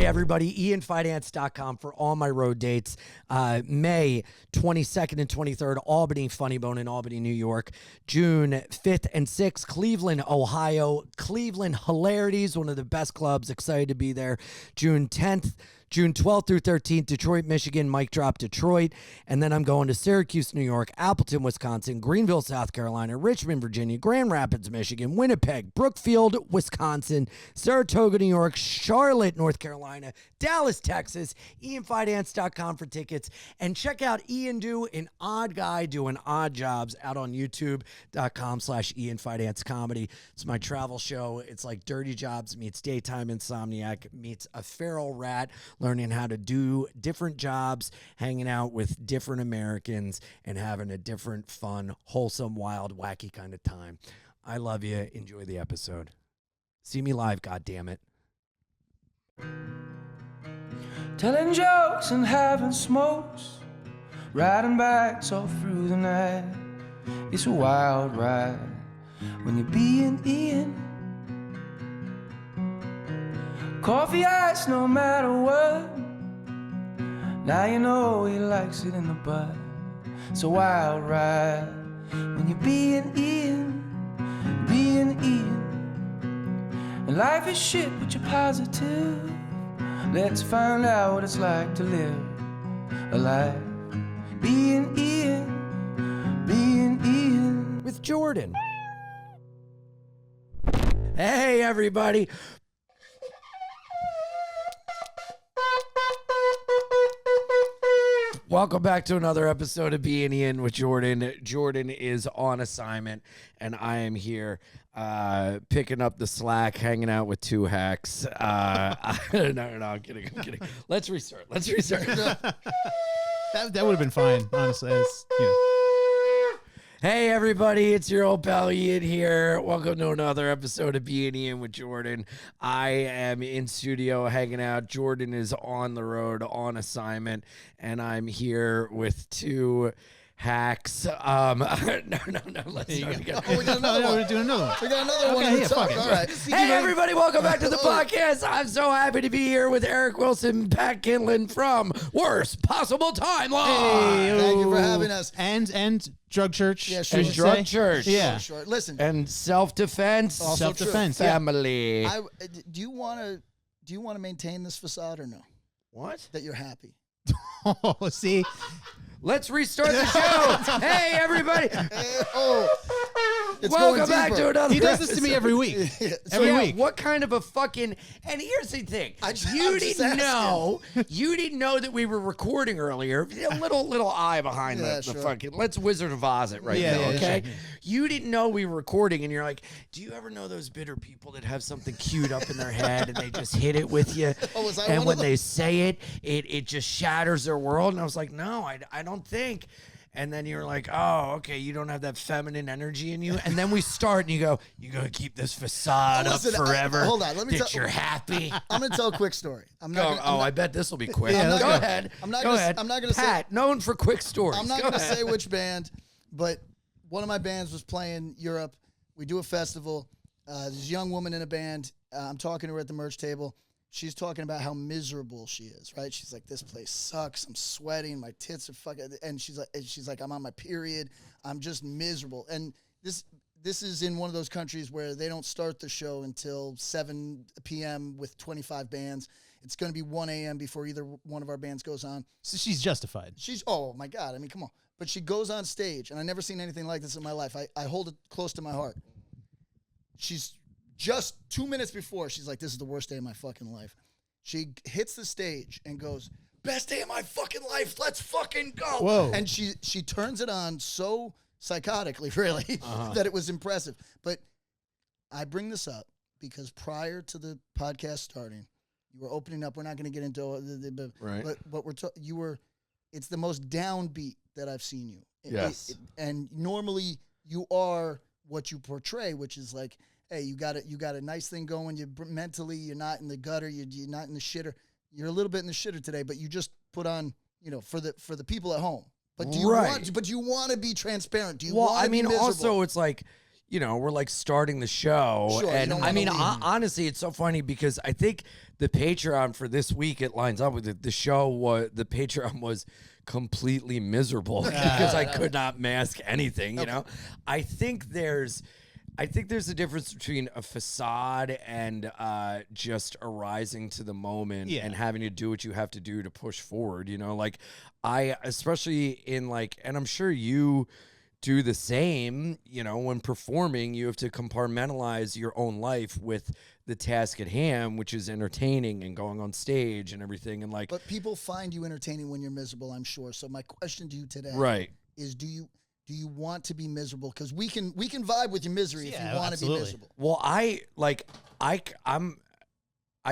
Hey, everybody, IanFidance.com for all my road dates. May 22nd and 23rd, Albany Funny Bone in Albany, New York. June 5th and 6th, Cleveland, Ohio. Cleveland Hilarities, one of the best clubs. Excited to be there. June 10th. June 12th through 13th, Detroit, Michigan, Mic Drop, Detroit. And then I'm going to Syracuse, New York, Appleton, Wisconsin, Greenville, South Carolina, Richmond, Virginia, Grand Rapids, Michigan, Winnipeg, Brookfield, Wisconsin, Saratoga, New York, Charlotte, North Carolina, Dallas, Texas, IanFidance.com for tickets. And check out Ian Do, an odd guy doing odd jobs out on YouTube.com/IanFidance Comedy. It's my travel show. It's like Dirty Jobs meets Daytime Insomniac meets a feral rat, learning how to do different jobs, hanging out with different Americans, and having a different, fun, wholesome, wild, wacky kind of time. I love you. Enjoy the episode. See me live, goddammit. Telling jokes and having smokes, riding bikes all through the night. It's a wild ride when you're being Ian. Coffee ice no matter what. Now you know he likes it in the butt. It's a wild ride when you're being Ian, being Ian. And life is shit but you're positive. Let's find out what it's like to live a life being Ian, being Ian. With Jordan. Hey, everybody. Welcome back to another episode of Bein Ian with Jordan. Jordan is on assignment, and I am here picking up the slack, hanging out with two hacks. No, I'm kidding. Let's restart. That would have been fine, honestly. Hey, everybody, it's your old pal Ian here. Welcome to another episode of Bein Ian with Jordan. I am in studio hanging out. Jordan is on the road on assignment, and I'm here with two hacks. No, let's start again. Oh, we got another one. We're doing another one. We got another one. Yeah, fuck it. All right. Hey, everybody, welcome back to the podcast. I'm so happy to be here with Eric Wilson, Pat Kindlon from Worst Possible Timeline. Hey, Thank you for having us. And Drug Church. Yeah, sure. And I should Drug say. Church. Yeah. Sure. Listen. And self-defense. Also Self-defense. true. Yeah. Family. Do you want to maintain this facade or no? What? That you're happy. Oh, see. Let's restart the show. Hey, everybody. It's Welcome going back deeper. to another He does this to me every week. So, Every week. What kind of a fucking... And here's the thing. I'm You just didn't know that we were recording earlier. A little eye behind Yeah, the sure. fucking... Let's Wizard of Oz it right Yeah, now, yeah, okay? sure, yeah. You didn't know we were recording, and you're like, do you ever know those bitter people that have something queued up in their head, and they just hit it with you? Oh, was I And one when of them? they say it, it just shatters their world. And I was like, no, I don't think... And then you're like, oh, okay, you don't have that feminine energy in you. And then we start, and you go, you're going to keep this facade Listen, up forever. hold on, let me that tell- you're happy. I'm going to tell a quick story. I'm not. Go, Gonna, I'm not I bet this will be quick. Yeah, let's go go. ahead. I'm not go gonna- ahead. I'm not gonna say- Pat, known for quick stories. I'm not Go going to ahead. say which band, but one of my bands was playing Europe. We do a festival. There's a young woman in a band. I'm talking to her at the merch table. She's talking about how miserable she is, right? She's like, this place sucks. I'm sweating. My tits are fucking. And she's like, I'm on my period. I'm just miserable. And this is in one of those countries where they don't start the show until 7 p.m. with 25 bands. It's going to be 1 a.m. before either one of our bands goes on. So she's justified. Oh my God. I mean, come on. But she goes on stage, and I've never seen anything like this in my life. I hold it close to my heart. She's just 2 minutes before, she's like, this is the worst day of my fucking life. She hits the stage and goes, best day of my fucking life. Let's fucking go. Whoa. And she turns it on so psychotically, really, that it was impressive. But I bring this up because prior to the podcast starting, you were opening up. We're not going to get into Right. But it's the most downbeat that I've seen you. Yes. And normally you are what you portray, which is like, hey, you got a nice thing going. You mentally, you're not in the gutter. You're not in the shitter. You're a little bit in the shitter today, but you just put on, for the people at home. But do you want to be transparent? Do you want to be miserable? Also, it's like, you know, we're like starting the show. Sure, you And don't I wanna mean, leave. honestly, it's so funny because I think the Patreon for this week, it lines up with it. The Patreon was completely miserable because I could not mask anything, you know? I think there's a difference between a facade and just arising to the moment and having to do what you have to do to push forward, you know? Like especially in like, and I'm sure you do the same, you know, when performing, you have to compartmentalize your own life with the task at hand, which is entertaining and going on stage and everything. And like, But people find you entertaining when you're miserable, I'm sure. So my question to you today is, do you want to be miserable? Because we can vibe with your misery if you want to be miserable. well, I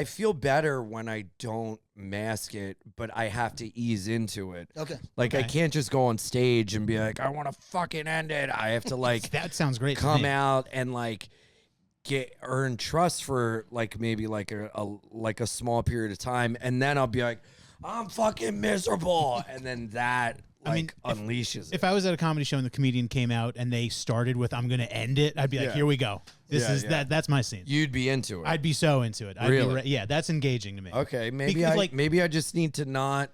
feel better when I don't mask it, but I have to ease into it. Okay. Like I can't just go on stage and be like, I want to fucking end it. I have to like That sounds great. come out and like earn trust for like maybe like a small period of time, and then I'll be like, I'm fucking miserable, and then that unleashes If I was at a comedy show and the comedian came out and they started with "I'm gonna end it," I'd be like, "Here we go. This is that's my scene." You'd be into it. I'd be so into it. I'd Really? be that's engaging to me. Okay, maybe Because, maybe I just need to not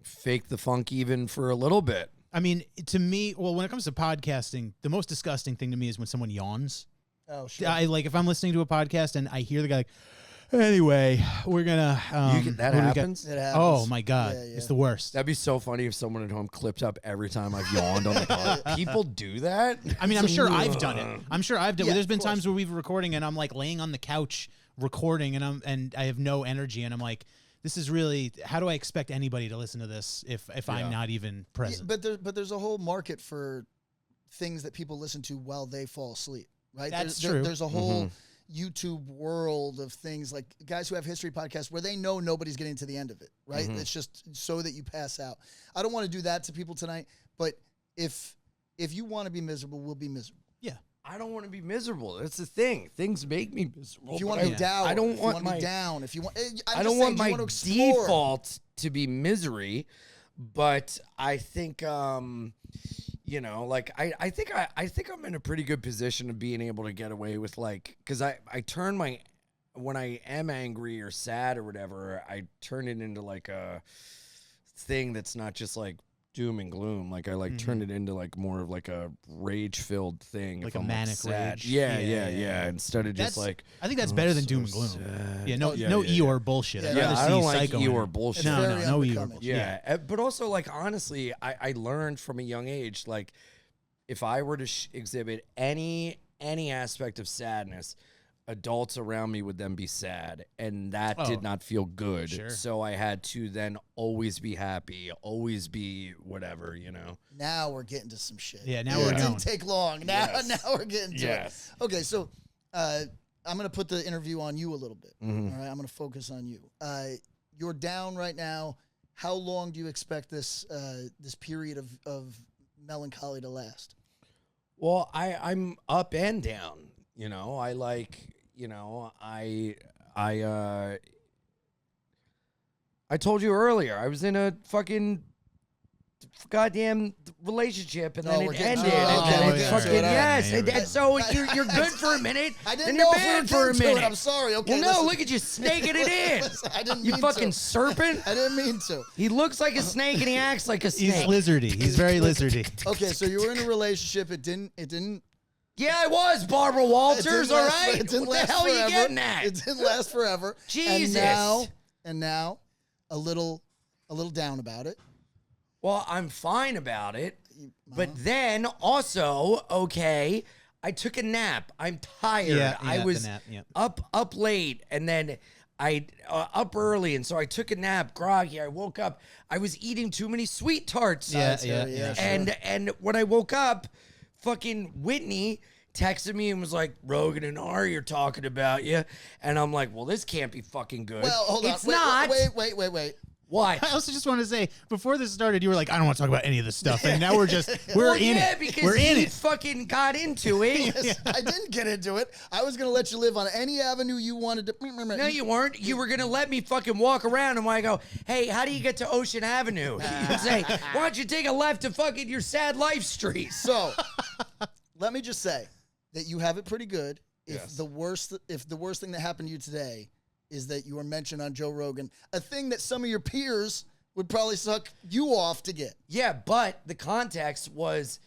fake the funk even for a little bit. I mean, to me, well, when it comes to podcasting, the most disgusting thing to me is when someone yawns. Oh, sure. I like if I'm listening to a podcast and I hear the guy like, anyway, we're gonna. That what do we got? happens? It happens. Oh my god, Yeah, yeah. it's the worst. That'd be so funny if someone at home clipped up every time I've yawned on the pod. People do that? I mean, I'm sure I've done it. I'm sure I've done. Yeah, There's been of course. times where we've recording and I'm like laying on the couch recording and I have no energy and I'm like, this is really. How do I expect anybody to listen to this if I'm not even present? But there's a whole market for things that people listen to while they fall asleep, right? That's There's true. There's a whole YouTube world of things like guys who have history podcasts where they know nobody's getting to the end of it, right? It's just so that you pass out. I don't want to do that to people tonight, but if you want to be miserable, we'll be miserable. Yeah. I don't want to be miserable. That's the thing. Things make me miserable. If you want but to be down, I don't if you want to my be down. If you want, I don't want my default to be misery, but I think you know, like I think I'm in a pretty good position of being able to get away with like, because I turn my, when I am angry or sad or whatever, I turn it into like a thing that's not just like doom and gloom. Like I like turn it into like more of like a rage filled thing, Like if a I'm manic sad. rage. Yeah. Instead of just like, I think that's better than so doom and gloom. sad. Yeah, no Yeah, Eeyore bullshit. I'd Yeah, rather I see don't like Psycho in Eeyore it. bullshit. No, very no Eeyore unbecoming. bullshit. Yeah. But also, like, honestly, I learned from a young age, like, if I were to exhibit any aspect of sadness, adults around me would then be sad, and that did not feel good. Sure. So I had to then always be happy, always be whatever, you know. Now we're getting to some shit. Yeah, now It we're didn't going. take long. Now we're getting to Yes. it. Okay, so I'm gonna put the interview on you a little bit. All right, I'm gonna focus on you. You're down right now. How long do you expect this this period of melancholy to last? Well, I'm up and down. You know, I like, you know, I told you earlier, I was in a fucking goddamn relationship, and then we're it getting ended. to it. And Okay, then we're it getting to fucking it. All right. yes, Here we and so you're good for a minute. I didn't then know you're if we were bad for a getting to it. minute. I'm sorry. Okay, Well, no, listen. look at you snaking it in. Listen, I didn't You mean fucking to. serpent. I didn't mean to. He looks like a snake and he acts like a He's snake. lizardy. He's very lizardy. Okay, so you were in a relationship. It didn't. Yeah, I was Barbara It Walters. didn't All last- right. It didn't What the last hell are forever. you getting at? It didn't last forever. Jesus. And now, a little down about it. Well, I'm fine about it. But then also, okay, I took a nap. I'm tired. Yeah, I the was nap, yeah. up late, and then I up early, and so I took a nap, groggy. I woke up. I was eating too many sweet tarts. Yeah, yeah, sure. And when I woke up, fucking Whitney texted me and was like, Rogan and Ari are talking about you. And I'm like, well, this can't be fucking good. Well, hold on. It's not. Wait. What? I also just want to say, before this started, you were like, I don't want to talk about any of this stuff. And now we're Well, in yeah, it. because We're in he it. fucking got into it. Yes, I didn't get into it. I was going to let you live on any avenue you wanted to. No, you weren't. You were going to let me fucking walk around, and when I go, hey, how do you get to Ocean Avenue? You'd say, why don't you take a left to fucking your Sad Life Street? So, let me just say that you have it pretty good. If Yes. the worst thing that happened to you today is that you were mentioned on Joe Rogan, a thing that some of your peers would probably suck you off to get. Yeah, but the context was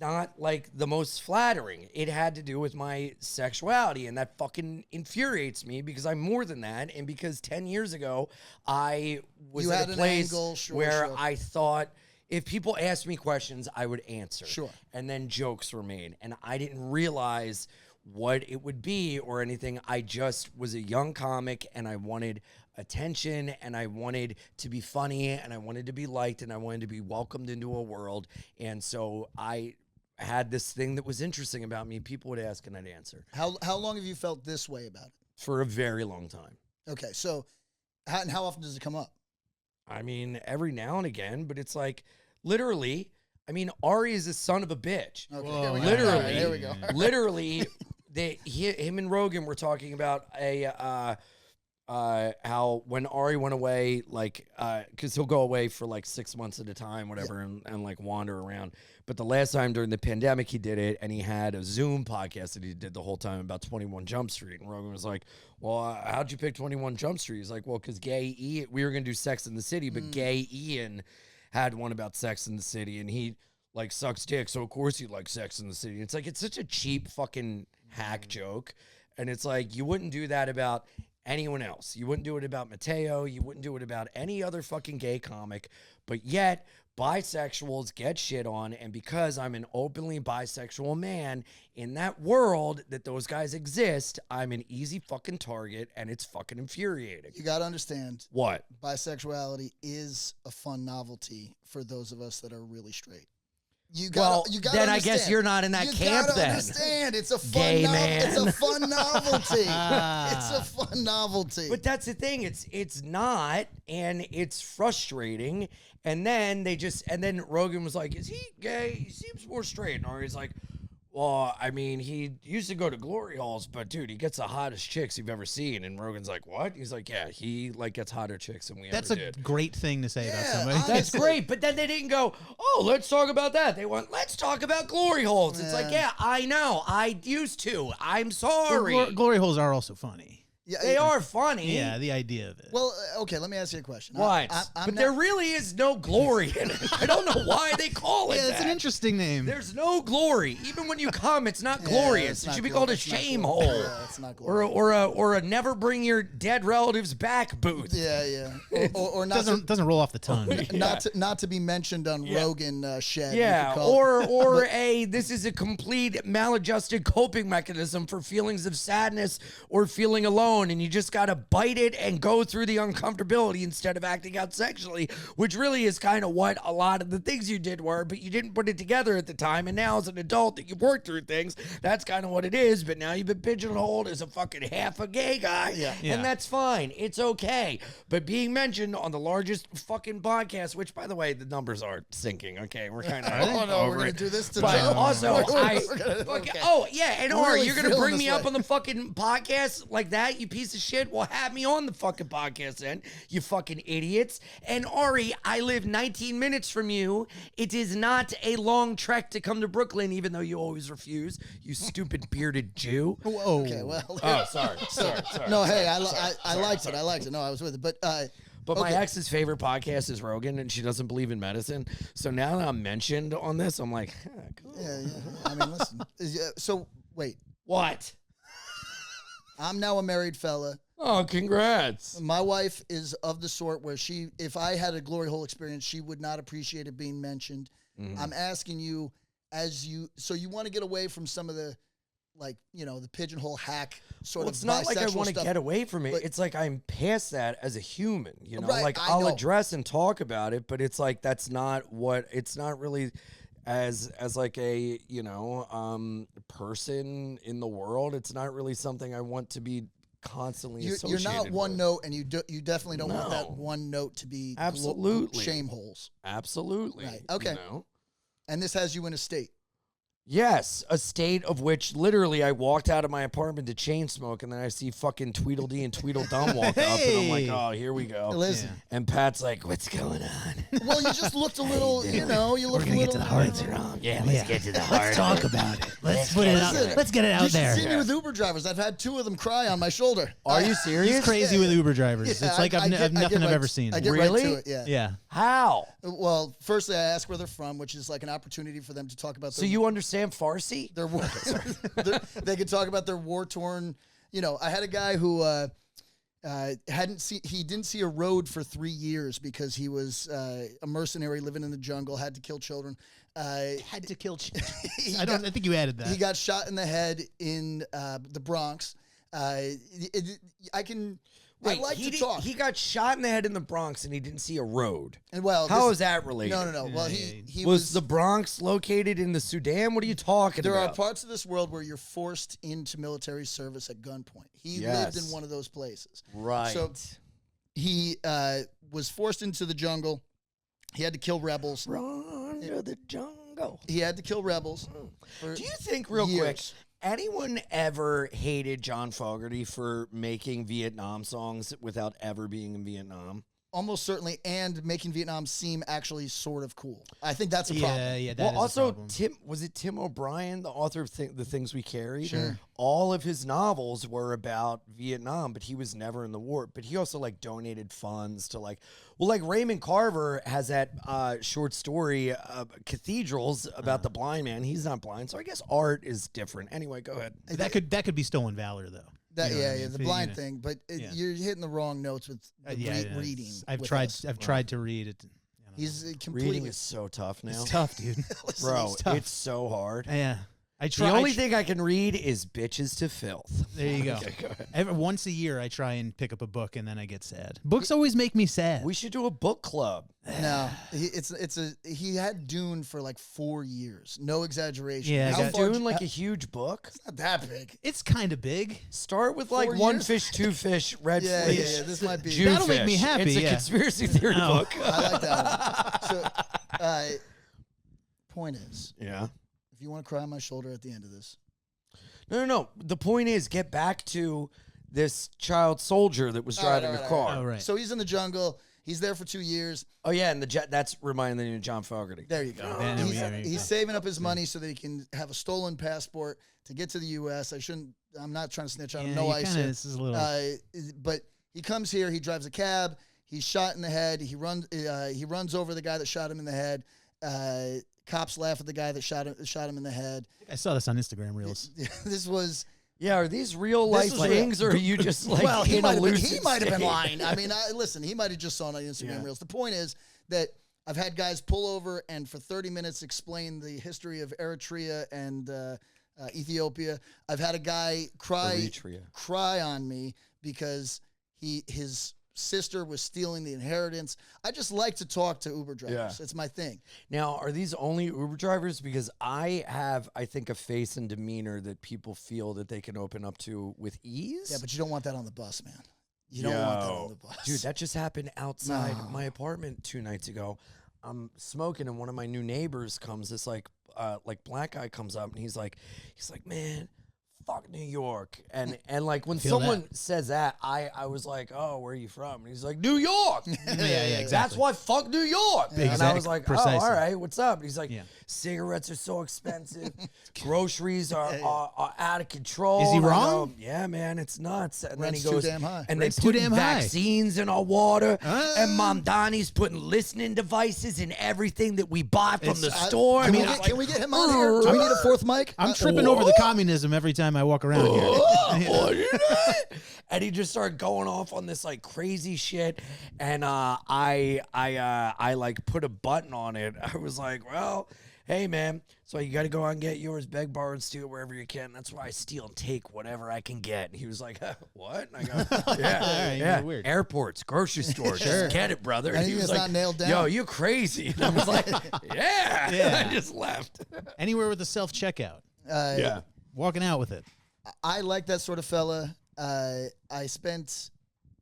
not like the most flattering. It had to do with my sexuality, and that fucking infuriates me because I'm more than that, and because 10 years ago I was You at had a an place angle, sure, where sure. I thought if people asked me questions, I would answer. Sure. And then jokes were made, and I didn't realize what it would be or anything. I just was a young comic, and I wanted attention, and I wanted to be funny, and I wanted to be liked, and I wanted to be welcomed into a world. And so I had this thing that was interesting about me. People would ask, and I'd answer How long have you felt this way about it? for a very long time. Okay, so how often does it come up? I mean, every now and again, but it's like literally, I mean, Ari is a son of a bitch. Okay, Whoa, here we go. literally. All right, here we go. Literally, him and Rogan were talking about how when Ari went away, like, because he'll go away for like 6 months at a time, whatever, and like wander around. But the last time during the pandemic, he did it, and he had a Zoom podcast that he did the whole time about 21 Jump Street. And Rogan was like, well, how'd you pick 21 Jump Street? He's like, well, because we were going to do Sex in the City, but Gay Ian had one about Sex in the City, and he like sucks dick, so of course he likes Sex in the City. It's like, it's such a cheap fucking hack joke. And it's like, you wouldn't do that about anyone else. You wouldn't do it about Mateo. You wouldn't do it about any other fucking gay comic. But yet, bisexuals get shit on. And because I'm an openly bisexual man, in that world that those guys exist, I'm an easy fucking target, and it's fucking infuriating. You got to understand, What? bisexuality is a fun novelty for those of us that are really straight. You Well, got. then I guess you're not in that camp gotta then. Understand, it's a fun. Gay man. It's a fun novelty. It's a fun novelty. But that's the thing. It's not, and it's frustrating. And then then Rogan was like, "Is he gay? He seems more straight." Or he's like, "Well, I mean, he used to go to glory holes, but dude, he gets the hottest chicks you've ever seen." And Rogan's like, "What?" He's like, "Yeah, he like gets hotter chicks than we That's ever a did." great thing to say about Yeah, somebody. honestly. That's great, but then they didn't go, "Oh, let's talk about that." They went, "Let's talk about glory holes." It's like, yeah, I know, I used to. I'm sorry. Glory holes are also funny. Yeah, They are funny. Yeah, the idea of it. Well, okay. Let me ask you a question. What? But there really is no glory in it. I don't know why they call it yeah, it's that. an interesting name. There's no glory. Even when you come, it's not glorious. it's It not should be glor- called a it's not shame glor- hole. Yeah, it's not glorious. Or a never bring your dead relatives back booth. Yeah. Or not doesn't roll off the tongue. not to be mentioned on Rogan shed. you Yeah, could call it. or this is a complete maladjusted coping mechanism for feelings of sadness or feeling alone, and you just gotta bite it and go through the uncomfortability instead of acting out sexually, which really is kind of what a lot of the things you did were, but you didn't put it together at the time, and now as an adult that you've worked through things, that's kind of what it is, but now you've been pigeonholed as a fucking half a gay guy, Yeah. and that's fine. It's okay. But being mentioned on the largest fucking podcast, which, by the way, the numbers are sinking, okay? We're kind of Oh no, we're over gonna it. do this to But Joe. also, Okay. oh yeah, and We're Ari, really you're gonna feeling bring me this up way. on the fucking podcast like that, you piece of shit? Well, have me on the fucking podcast then, you fucking idiots. And Ari, I live 19 minutes from you. It is not a long trek to come to Brooklyn, even though you always refuse, you stupid bearded Jew. Whoa. Okay, well. Oh, sorry. No, hey, I liked it. I liked it. No, I was with it. But But my okay. ex's favorite podcast is Rogan, and she doesn't believe in medicine. So now that I'm mentioned on this, I'm like, cool. Yeah. I mean, listen. So wait, What? I'm now a married fella. Oh, congrats. My wife is of the sort where if I had a glory hole experience, she would not appreciate it being mentioned. I'm asking you, so you want to get away from some of the, like, the pigeonhole hack sort of It's not like I bisexual want to stuff. get away from it. but- It's like I'm past that as a human, Right, like I I'll know. address and talk about it, but it's like that's not what it's not really as like a person in the world. It's not really something I want to be constantly You're associated not one with. note, and you definitely don't want that No. one note to be Absolutely. shame holes. Absolutely. Right, okay. And this has you in a state. Yes, a state of which literally I walked out of my apartment to chain smoke, and then I see fucking Tweedledee and Tweedledum walk up, and I'm like, oh, here we go. Listen. And Pat's like, what's going on? Well, you just looked a little, you know, you looked a little. Get to the heart. Yeah, let's get to the heart. Let's talk about it. Let's put it out. Listen, Let's get it out you there. should see me with Uber drivers. I've had 2 of them cry on my shoulder. Are you serious? He's crazy with Uber drivers. Yeah, it's like nothing I've ever seen. I get Really? right to it, yeah. Yeah. How? Well, firstly, I ask where they're from, which is like an opportunity for them to talk about So you understand Farsi? their war. They could talk about their war-torn. You know, I had a guy who didn't see a road for 3 years because he was a mercenary living in the jungle, had to kill children. Had to kill children. I think you added that. He got shot in the head in the Bronx. I like to talk. He got shot in the head in the Bronx, and he didn't see a road. And well, How is that related? No. Well, he was the Bronx located in the Sudan? What are you talking There about? are parts of this world where you're forced into military service at gunpoint. He Yes. lived in one of those places. Right. So he was forced into the jungle. He had to kill rebels. Run to the jungle. He had to kill rebels. For Do you think, real quick, years. anyone ever hated John Fogerty for making Vietnam songs without ever being in Vietnam? Almost certainly, and making Vietnam seem actually sort of cool. I think that's a problem. Yeah, that Well, is a also, problem. was it Tim O'Brien, the author of The Things We Carry? Sure. All of his novels were about Vietnam, but he was never in the war. But he also like donated funds to like Raymond Carver has that short story, Cathedrals, about the blind man. He's not blind, so I guess art is different. Anyway, go ahead. That could be stolen valor though. That, You know what I yeah, mean? the You blind know. thing. But Yeah. you're hitting the wrong notes with the reading. I've with tried. us. I've tried to read it. He's completely. Reading is so tough now. It's tough, dude. Listen, Bro, It's tough. it's so hard. Yeah, I The try. only thing I can read is Bitches to Filth. There you go. Okay, go ahead. Once a year, I try and pick up a book, and then I get sad. Books always make me sad. We should do a book club. No, he had Dune for like 4 years. No exaggeration. Yeah, I How got far Doing like a huge book. not that big. It's kind of big. Start with like 4 one years? fish, two fish, red Yeah, fish. yeah. This might be. Jew That'll make me fish. happy, It's a yeah. conspiracy theory No. book. I like that one. So, point is, Yeah. if you want to cry on my shoulder at the end of this, No. The point is, get back to this child soldier that was driving the car. Oh, right. So he's in the jungle. He's there for 2 years. Oh yeah, and the jet. That's reminding me of John Fogerty. There you go. Yeah, He's saving up his money so that he can have a stolen passport to get to the U.S. I'm not trying to snitch on him. No ice. This is a little. But he comes here. He drives a cab. He's shot in the head. He runs over the guy that shot him in the head. Cops laugh at the guy that shot him in the head. I saw this on Instagram Reels. This was. Yeah, are these real life was real. things, or are you just like Well, he in might a have been, lucid he might have been state? lying. I mean, listen, he might have just saw it on Instagram Reels. The point is that I've had guys pull over and for 30 minutes explain the history of Eritrea and Ethiopia. I've had a guy cry on me because his sister was stealing the inheritance. I just like to talk to Uber drivers. Yeah. It's my thing. Now, are these only Uber drivers? Because I have, I think, a face and demeanor that people feel that they can open up to with ease. Yeah, but you don't want that on the bus, man. You don't want that on the bus. Dude, that just happened outside my apartment 2 nights ago. I'm smoking, and one of my new neighbors comes. This like black guy comes up, and he's like, man, fuck New York. And like when feel someone says that, I was like, oh, where are you from? And he's like, New York. Yeah, exactly. That's why fuck New York. And I was like, Precisely. oh, all right, what's up? And he's like, Yeah. cigarettes are so expensive. Groceries are out of control. Is he And I wrong? go, yeah, man, it's nuts. And Rent's then he goes, too damn high. and Rent's they too put damn high. vaccines in our water. And Mom Donnie's putting listening devices in everything that we buy from the store. Can, And we I was get, like, can we get him on here? Do we need a fourth mic? I'm tripping over the communism every time I walk around here. and he just started going off on this like crazy shit, and I like put a button on it. I was like, well, hey man, so you got to go out and get yours, beg, borrow, and steal wherever you can. That's why I steal and take whatever I can get. And he was like, what? And I go, yeah, yeah. weird. Airports, grocery stores, just get it, brother. And Anything he was that's like, not nailed down? yo, you crazy? And I was like, yeah. Yeah. I just left. Anywhere with a self checkout, Yeah. walking out with it. I like that sort of fella. I spent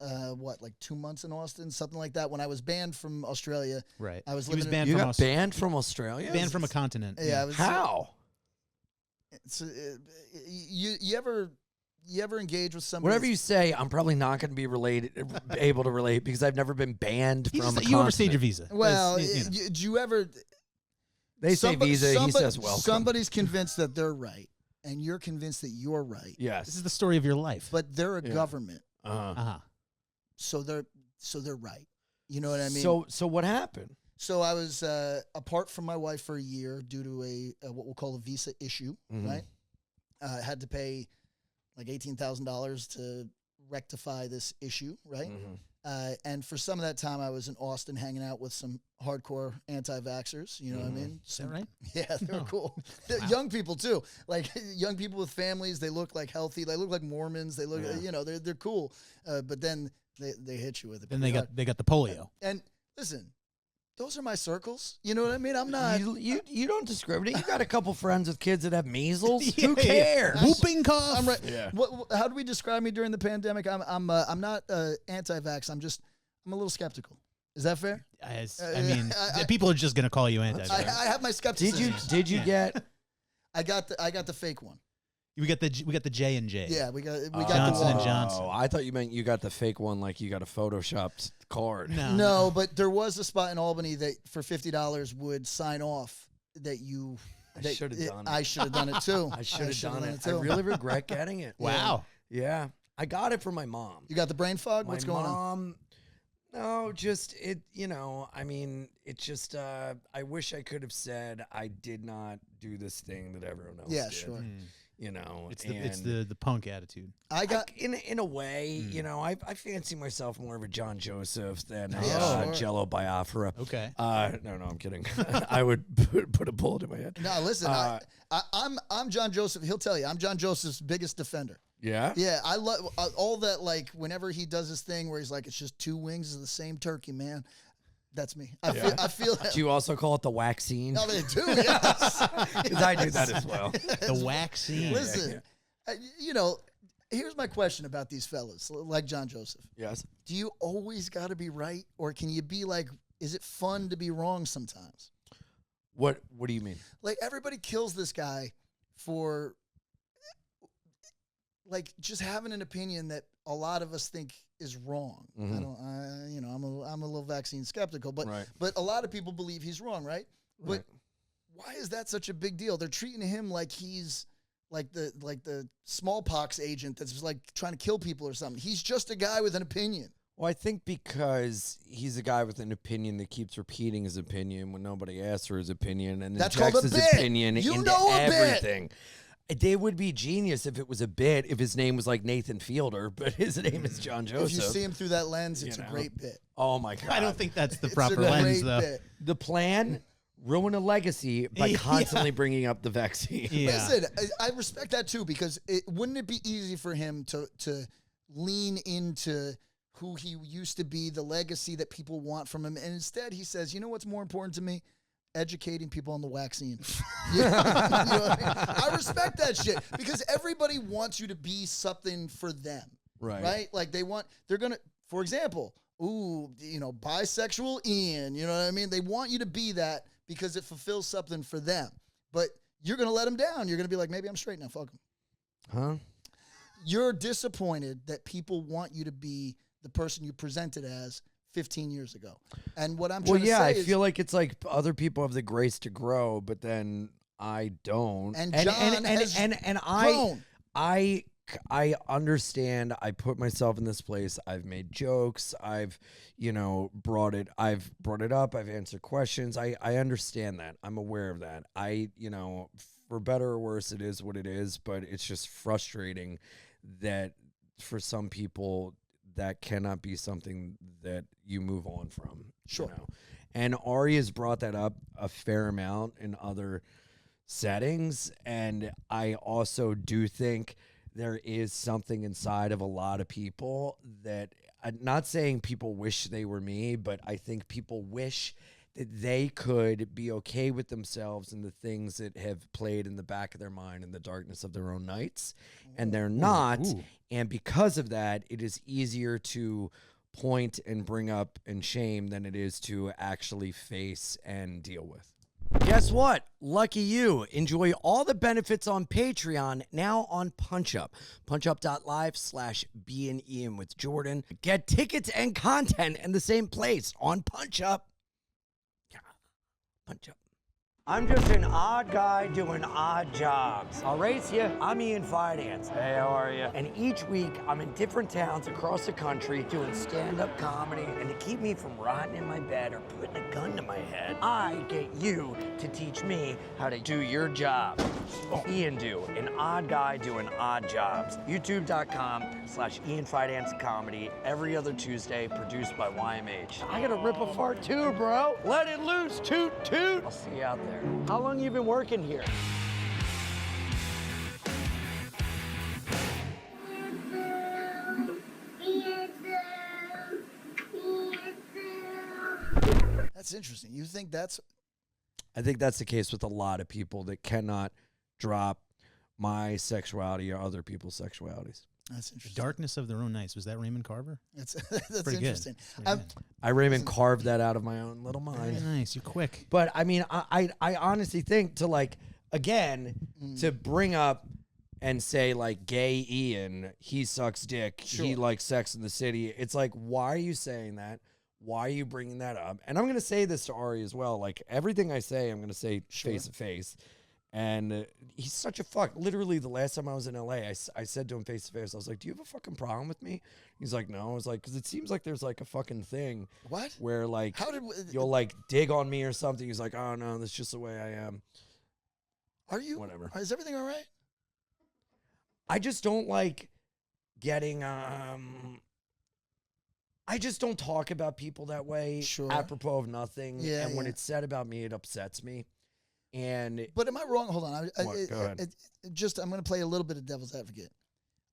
like 2 months in Austin, something like that. When I was banned from Australia, Right. I was He was living. banned You from got banned from Australia? banned from a continent. Yeah, I was, How? It's, you ever engage with somebody? Whatever you say, I'm probably not going to be able to relate because I've never been banned from a you overstayed continent. your visa. Well, It's, you know. do you ever? They say visa, he says welcome. Somebody's convinced that they're right, and you're convinced that you're right. Yes. This is the story of your life. But they're a government, Uh-huh. so they're right. You know what I mean? So what happened? So I was apart from my wife for a year due to a what we'll call a visa issue, right? I had to pay like $18,000 to rectify this issue, right? And for some of that time, I was in Austin hanging out with some hardcore anti-vaxxers. You know what I mean? Is that right? Yeah, they're cool. They're young people too, like young people with families. They look like healthy. They look like Mormons. They look, you know, they're cool. But then they hit you with it. Then they got the polio. And listen, those are my circles. You know what I mean? I'm not. You don't discriminate. You got a couple friends with kids that have measles. Yeah, Who cares? Whooping cough. I'm right. Yeah. How do we describe me during the pandemic? I'm not anti-vax. I'm a little skeptical. Is that fair? I mean, people are just gonna call you anti. I have my skepticism. Did you get? I got the fake one. We got the J&J. Yeah, we got Johnson the and one. Johnson. Oh, I thought you meant you got the fake one, like you got a photoshopped card. No, but there was a spot in Albany that for $50 would sign off that you. I should have done it. I should have done it too. I should have done it. I too. really regret getting it. Wow. Yeah, I got it from my mom. You got the brain fog? My What's going on? mom. No, just it. You know, I mean, it just. I wish I could have said I did not do this thing that everyone else. Yeah, did. sure. You know, It's the punk attitude. I got. In a way, you know, I fancy myself more of a John Joseph than a sure. Jello Biafra. Okay. No, I'm kidding. I would put a bullet in my head. No, listen. I'm John Joseph. He'll tell you, I'm John Joseph's biggest defender. Yeah. Yeah, I love all that. Like whenever he does his thing, where he's like, "It's just two wings of the same turkey, man." That's me. I feel. Do you also call it the vaccine? No, they do. Yes. Because I do that as well. The vaccine. Listen, you know, here's my question about these fellas, like John Joseph. Yes. Do you always got to be right, or can you be like? Is it fun to be wrong sometimes? What do you mean? Like everybody kills this guy for like just having an opinion that a lot of us think is wrong. Mm-hmm. I'm a little vaccine skeptical, but Right. but a lot of people believe he's wrong, right? Right. But why is that such a big deal? They're treating him like he's like the smallpox agent that's like trying to kill people or something. He's just a guy with an opinion. Well, I think because he's a guy with an opinion that keeps repeating his opinion when nobody asks for his opinion and That's injects called a his bit. opinion You into know a bit. everything. They would be genius if it was a bit, if his name was like Nathan Fielder, but his name is John Joseph. If you see him through that lens, it's You a know. great bit. Oh my God. I don't think that's the It's proper a great lens, though. bit. The plan, ruin a legacy by Yeah. constantly bringing up the vaccine. Yeah. Listen, I respect that too, because wouldn't it be easy for him to lean into who he used to be, the legacy that people want from him, and instead he says, you know what's more important to me? Educating people on the vaccine. You know what I mean? I respect that shit because everybody wants you to be something for them. Right? Like they're going to, for example, bisexual Ian, you know what I mean? They want you to be that because it fulfills something for them. But you're going to let them down. You're going to be like, maybe I'm straight now. Fuck them. Huh? You're disappointed that people want you to be the person you presented as 15 years ago. And what I'm trying to say I is, feel like it's like other people have the grace to grow, but then I don't. And John has grown. I understand. I put myself in this place. I've made jokes. I've brought it up. I've answered questions. I understand that. I'm aware of that. For better or worse, it is what it is, but it's just frustrating that for some people that cannot be something that you move on from. Sure. And Ari has brought that up a fair amount in other settings. And I also do think there is something inside of a lot of people that, I'm not saying people wish they were me, but I think people wish that they could be okay with themselves and the things that have played in the back of their mind in the darkness of their own nights. And they're not. Ooh. And because of that, it is easier to point and bring up and shame than it is to actually face and deal with. Guess what? Lucky you. Enjoy all the benefits on Patreon now on PunchUp. PunchUp.live/Bein with Jordan. Get tickets and content in the same place on PunchUp. Yeah, PunchUp. I'm just an odd guy doing odd jobs. I'll race you. I'm Ian Fidance. Hey, how are you? And each week, I'm in different towns across the country doing stand-up comedy. And to keep me from rotting in my bed or putting a gun to my head, I get you to teach me how to do your job. Ian Do, an odd guy doing odd jobs. YouTube.com/Ian Fidance Comedy. Every other Tuesday, produced by YMH. I gotta rip a fart too, bro. Let it loose, toot, toot. I'll see you out there. How long you been working here? That's interesting. You think that's... I think that's the case with a lot of people that cannot drop my sexuality or other people's sexualities. That's interesting. Darkness of Their Own Nights. Was that Raymond Carver? That's Pretty interesting. good. I Raymond carved that out of my own little mind. Very nice. You're quick. But I mean, I honestly think to like, again, to bring up and say like gay Ian, he sucks dick, he likes Sex in the City. It's like, why are you saying that? Why are you bringing that up? And I'm going to say this to Ari as well. Like everything I say, I'm going to say face to face. And he's such a fuck. Literally, the last time I was in LA, I said to him face to face, I was like, do you have a fucking problem with me? He's like, no. I was like, because it seems like there's like a fucking thing. What? Where like, How did you'll like dig on me or something. He's like, oh no, that's just the way I am. Are you? Whatever. Is everything all right? I just don't like getting, I just don't talk about people that way. Sure. Apropos of nothing. Yeah, and when yeah. it's said about me, it upsets me. And But am I wrong? Hold on. Go ahead. I'm going to play a little bit of devil's advocate.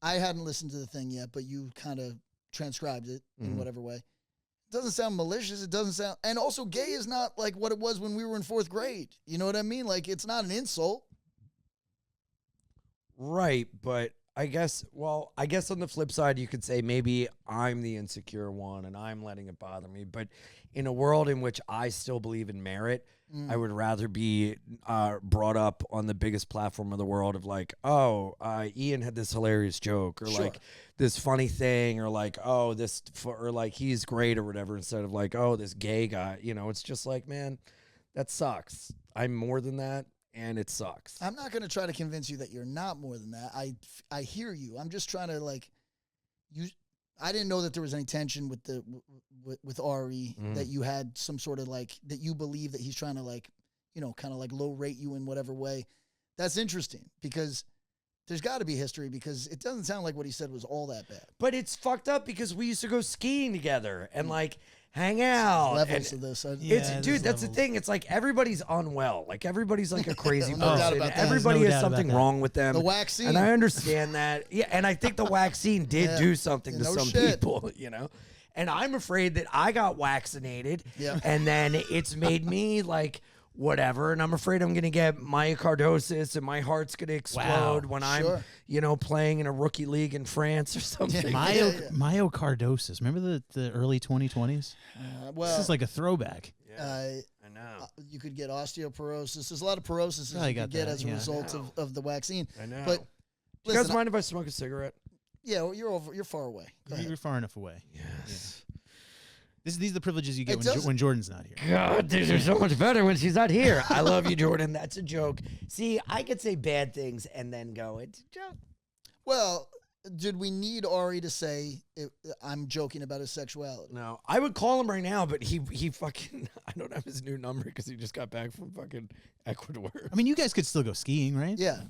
I hadn't listened to the thing yet, but you kind of transcribed it in whatever way. It doesn't sound malicious. It doesn't sound... And also, gay is not like what it was when we were in 4th grade. You know what I mean? Like, it's not an insult. right, but I guess on the flip side, you could say maybe I'm the insecure one and I'm letting it bother me. But in a world in which I still believe in merit, I would rather be brought up on the biggest platform of the world of like, oh, Ian had this hilarious joke or like this funny thing or like, oh, or like he's great or whatever, instead of like, oh, this gay guy. You know, it's just like, man, that sucks. I'm more than that. And it sucks. I'm not going to try to convince you that you're not more than that. I hear you. I'm just trying to like you. I didn't know that there was any tension with Ari, that you had some sort of like that you believe that he's trying to like, you know, kind of like low rate you in whatever way. That's interesting because there's got to be history, because it doesn't sound like what he said was all that bad. But it's fucked up because we used to go skiing together and like hang out. Levels of this. Dude, that's the thing. It's like everybody's unwell. Like everybody's like a crazy No doubt person. about that. Everybody There's no has doubt about something that. wrong with them. The vaccine. And I understand that. Yeah, and I think the vaccine did do something to No some shit. people, you know? And I'm afraid that I got vaccinated and then it's made me like whatever, and I'm afraid I'm going to get myocardosis and my heart's going to explode when I'm, you know, playing in a rookie league in France or something. Myocardosis. Remember the early 2020s? Well, This is like a throwback. I know. You could get osteoporosis. There's a lot of porosis Probably you could got get that, as a yeah. result of the vaccine. I know. But Do you guys listen, mind if I smoke a cigarette? yeah, well, you're far away. Go ahead. You're far enough away. Yes. These are the privileges you get It does- when Jordan's not here. God, these are so much better when she's not here. I love you, Jordan. That's a joke. See, I could say bad things and then go, it's a joke. Well, did we need Ari to say I'm joking about his sexuality? No, I would call him right now, but he fucking, I don't have his new number because he just got back from fucking Ecuador. I mean, you guys could still go skiing, right? Yeah.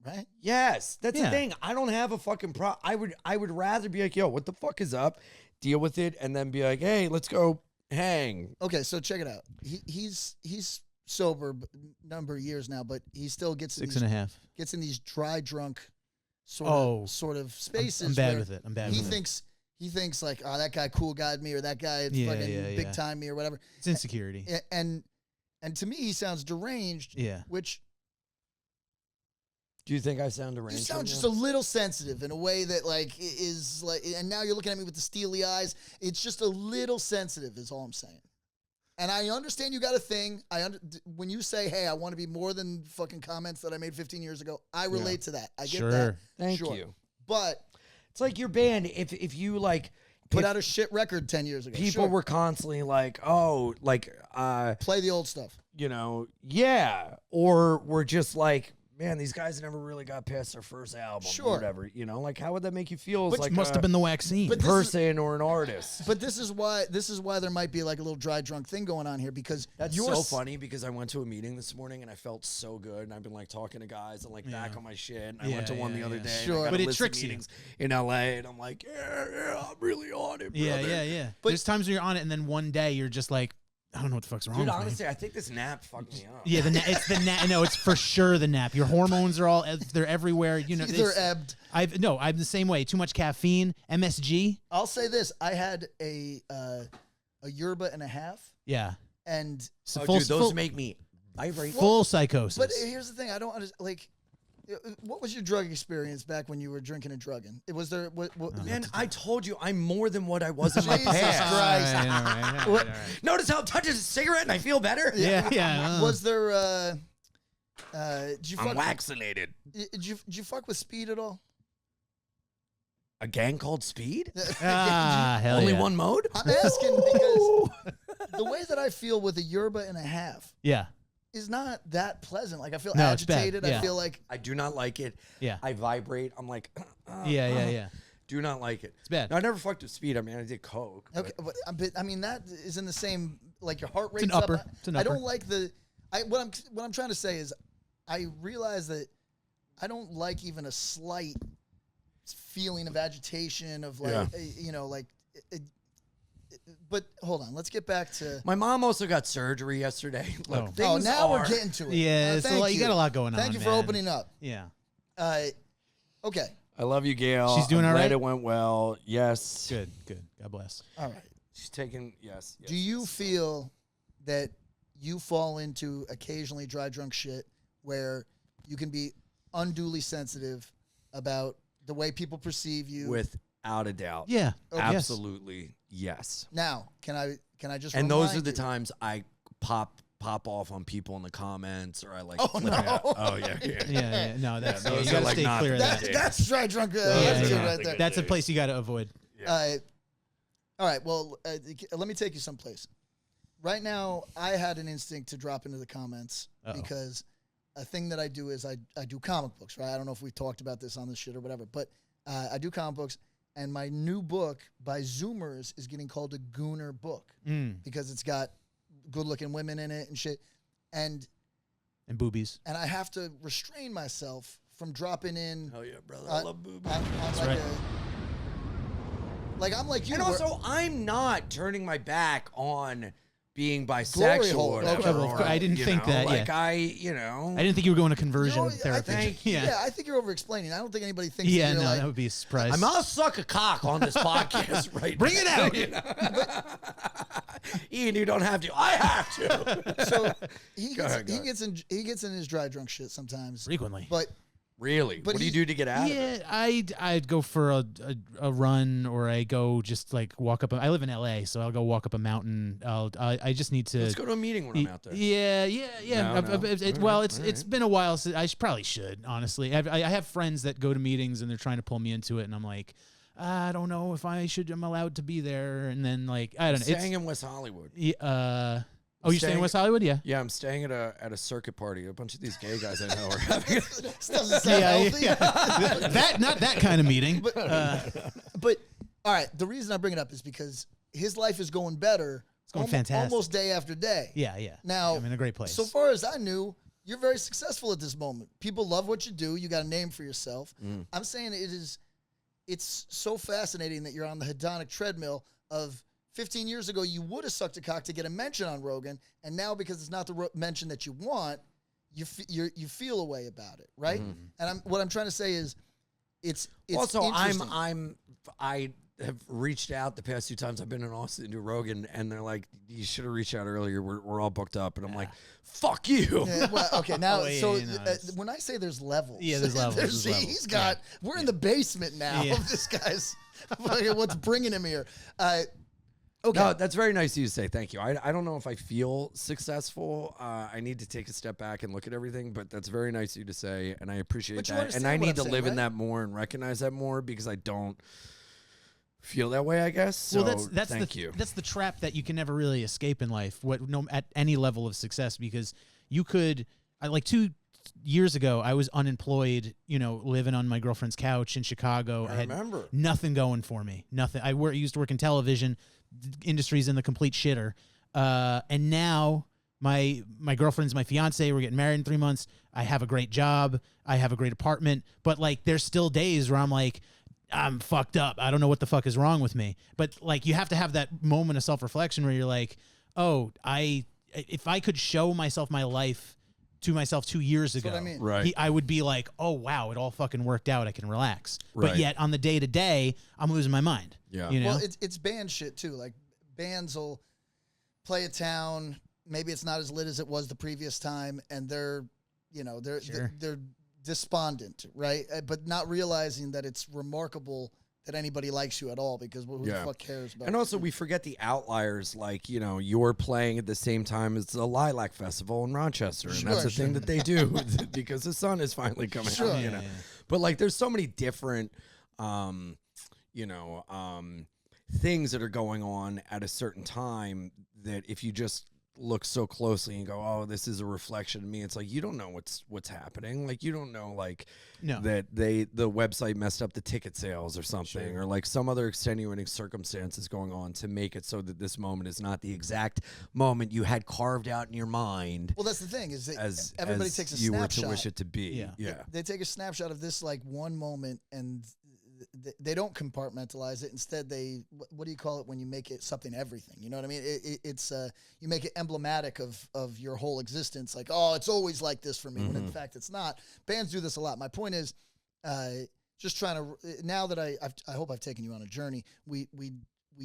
Right? Yes, that's the Yeah. thing. I don't have a fucking I would rather be like, yo, what the fuck is up? Deal with it, and then be like, hey, let's go hang. Okay, so check it out. He's sober number of years now, but he still gets in 6.5. gets in these dry drunk sort of spaces. I'm bad where with it. I'm bad he with it. he thinks like, oh, that guy cool guyed me, or that guy Yeah, fucking yeah, big yeah. time me, or whatever. It's insecurity. And to me, he sounds deranged. Yeah. Which Do you think I sound deranged? you sound right just now? a little sensitive in a way that like is like, and now you're looking at me with the steely eyes. It's just a little sensitive, is all I'm saying. And I understand you got a thing. When you say, hey, I want to be more than fucking comments that I made 15 years ago, I relate to that. I get that. Thank you. But it's like your band, if you like put out a shit record 10 years ago. People were constantly like, oh, like play the old stuff. You know, yeah. Or we're just like, man, these guys never really got past their first album or whatever. You know, like how would that make you feel? Which like must have been the vaccine. Person or an artist. But this is why there might be like a little dry drunk thing going on here, because that's so funny, because I went to a meeting this morning and I felt so good, and I've been like talking to guys and like back on my shit. And I went to one the other day. Sure. But it tricks you in LA, and I'm like, yeah, I'm really on it, brother. Yeah. But there's times when you're on it, and then one day you're just like, I don't know what the fuck's wrong with me. Honestly, I think this nap fucked me up. Yeah, it's the nap. No, it's for sure the nap. Your hormones are they're everywhere. You know, they're ebbed. I'm the same way. Too much caffeine, MSG. I'll say this: I had a yerba and a half. Yeah, and those make me vibrate. Full psychosis. But here's the thing: I don't understand. Like, what was your drug experience back when you were drinking and drugging? Was there? Man, I told you, I'm more than what I was in my Jesus past. Christ! Notice how I'm touching a cigarette and I feel better. Yeah. Was there? Did you I'm vaccinated. Did you fuck with speed at all? A gang called Speed? Hell Only yeah. one mode? I'm asking because the way that I feel with a yerba and a half. Yeah. Is not that pleasant. Like I feel No, it's bad. agitated. Yeah. I feel like I do not like it. Yeah. I vibrate. I'm like, yeah. Do not like it. It's bad. No, I never fucked with Speed. I mean, I did coke. Okay, but I mean that is in the same, like your heart rate's an upper. up. It's an I upper. don't like what I'm trying to say is I realize that I don't like even a slight feeling of agitation of like you know like. But hold on, let's get back to. My mom also got surgery yesterday. Look, now we're getting to it. Yeah, you got a lot going on. Thank you for opening up. Yeah. Okay. I love you, Gail. She's doing all right? Glad it went well. Yes. Good. God bless. All right. She's taking, yes. Do you feel that you fall into occasionally dry drunk shit where you can be unduly sensitive about the way people perceive you? Without a doubt. Yeah. Absolutely. Yes. Now, can I just And those are remind the you- times I pop off on people in the comments, or I like Oh, flip no. out. Oh yeah. Yeah. No, that's those you are gotta like stay not clear of that. That's dry drunk Yeah, attitude yeah. right there. That's a place you got to avoid. All right. Well, let me take you someplace. Right now, I had an instinct to drop into the comments because a thing that I do is I do comic books, right? I don't know if we've talked about this on this shit or whatever, but I do comic books, and my new book by Zoomers is getting called a Gooner book because it's got good-looking women in it and shit, and boobies. And I have to restrain myself from dropping in. Oh yeah, brother. I love boobies. I'm like you. And also, I'm not turning my back on being Glory bisexual hole. or whatever. Okay, well, I didn't think that, Like yeah. I didn't think you were going to conversion therapy. I think you're over-explaining. I don't think anybody thinks Yeah, that no, you're that would be a surprise. I'm gonna suck a cock on this podcast right Bring now. it out. Ian, you don't have to. I have to. So he Go ahead. gets in his dry drunk shit sometimes. Frequently. But Really? But What do you do to get out of it? Yeah, I'd go for a run, or I go just like walk up. I live in LA, so I'll go walk up a mountain. I just need to. Let's go to a meeting when I'm out there. Yeah. No. Well, it's been a while since I probably should, honestly. I have friends that go to meetings and they're trying to pull me into it, and I'm like, I don't know if I'm allowed to be there. And then like I don't know. Staying in West Hollywood. Oh, you're staying in West Hollywood? Yeah. Yeah, I'm staying at a circuit party. A bunch of these gay guys I know are having. this doesn't sound healthy. That not that kind of meeting. But all right, the reason I bring it up is because his life is going better. It's going fantastic. Almost day after day. Yeah. Now, I'm in a great place. So far as I knew, you're very successful at this moment. People love what you do. You got a name for yourself. I'm saying it's so fascinating that you're on the hedonic treadmill of 15 years ago, you would have sucked a cock to get a mention on Rogan, and now because it's not the mention that you want, you feel a way about it, right? And what I'm trying to say is, it's also interesting. I have reached out the past 2 times I've been in Austin to do Rogan, and they're like, "You should have reached out earlier. We're all booked up," and I'm like, "Fuck you." Yeah, well, okay, now no, when I say there's levels, Yeah, there's levels. There's levels. He's got. We're in the basement now of this guy's. What's bringing him here? Okay. No, that's very nice of you to say. Thank you. I don't know if I feel successful. I need to take a step back and look at everything, but that's very nice of you to say, and I appreciate But you that. understand And I what need I'm to saying, live in right? that more and recognize that more because I don't feel that way, I guess. So Well, that's thank you. That's the trap that you can never really escape in life. At any level of success, because you could like 2 years ago, I was unemployed. Living on my girlfriend's couch in Chicago. I had remember. nothing going for me. Nothing. I used to work in television. The industry's in the complete shitter. And now my girlfriend's my fiance. We're getting married in 3 months. I have a great job. I have a great apartment. But like, there's still days where I'm like, I'm fucked up. I don't know what the fuck is wrong with me. But like, you have to have that moment of self-reflection where you're like, oh, if I could show myself my life to myself 2 years ago, what I mean. Right. I would be like, oh wow, it all fucking worked out. I can relax. Right. But yet on the day to day, I'm losing my mind. Yeah. You know? Well, it's band shit too. Like bands will play a town. Maybe it's not as lit as it was the previous time, and they're Sure. they're despondent, right? But not realizing that it's remarkable that anybody likes you at all, because who the fuck cares about? And also, we forget the outliers, like, you're playing at the same time as the Lilac Festival in Rochester, and that's the thing that they do because the sun is finally coming out, Yeah. But, like, there's so many different, things that are going on at a certain time that if you just look so closely and go, oh, this is a reflection of me, it's like you don't know what's happening. Like, you don't know, like, No. that the website messed up the ticket sales or something, or like some other extenuating circumstances going on to make it so that this moment is not the exact moment you had carved out in your mind. Well, that's the thing, is that as everybody as takes a you snapshot. were to wish it to be. Yeah. They take a snapshot of this like one moment, and they don't compartmentalize it. Instead, what do you call it when you make it something everything? You know what I mean? It's you make it emblematic of your whole existence. Like, oh, it's always like this for me, when in fact it's not. Bands do this a lot. My point is, just trying to, now that I hope I've taken you on a journey. We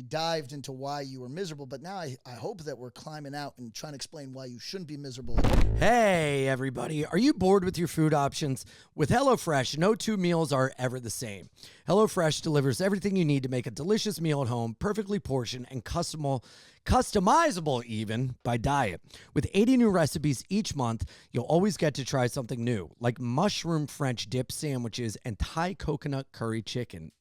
dived into why you were miserable, but now I hope that we're climbing out and trying to explain why you shouldn't be miserable. Hey, everybody. Are you bored with your food options? With HelloFresh, no two meals are ever the same. HelloFresh delivers everything you need to make a delicious meal at home, perfectly portioned and customizable even by diet. With 80 new recipes each month, you'll always get to try something new, like mushroom French dip sandwiches and Thai coconut curry chicken.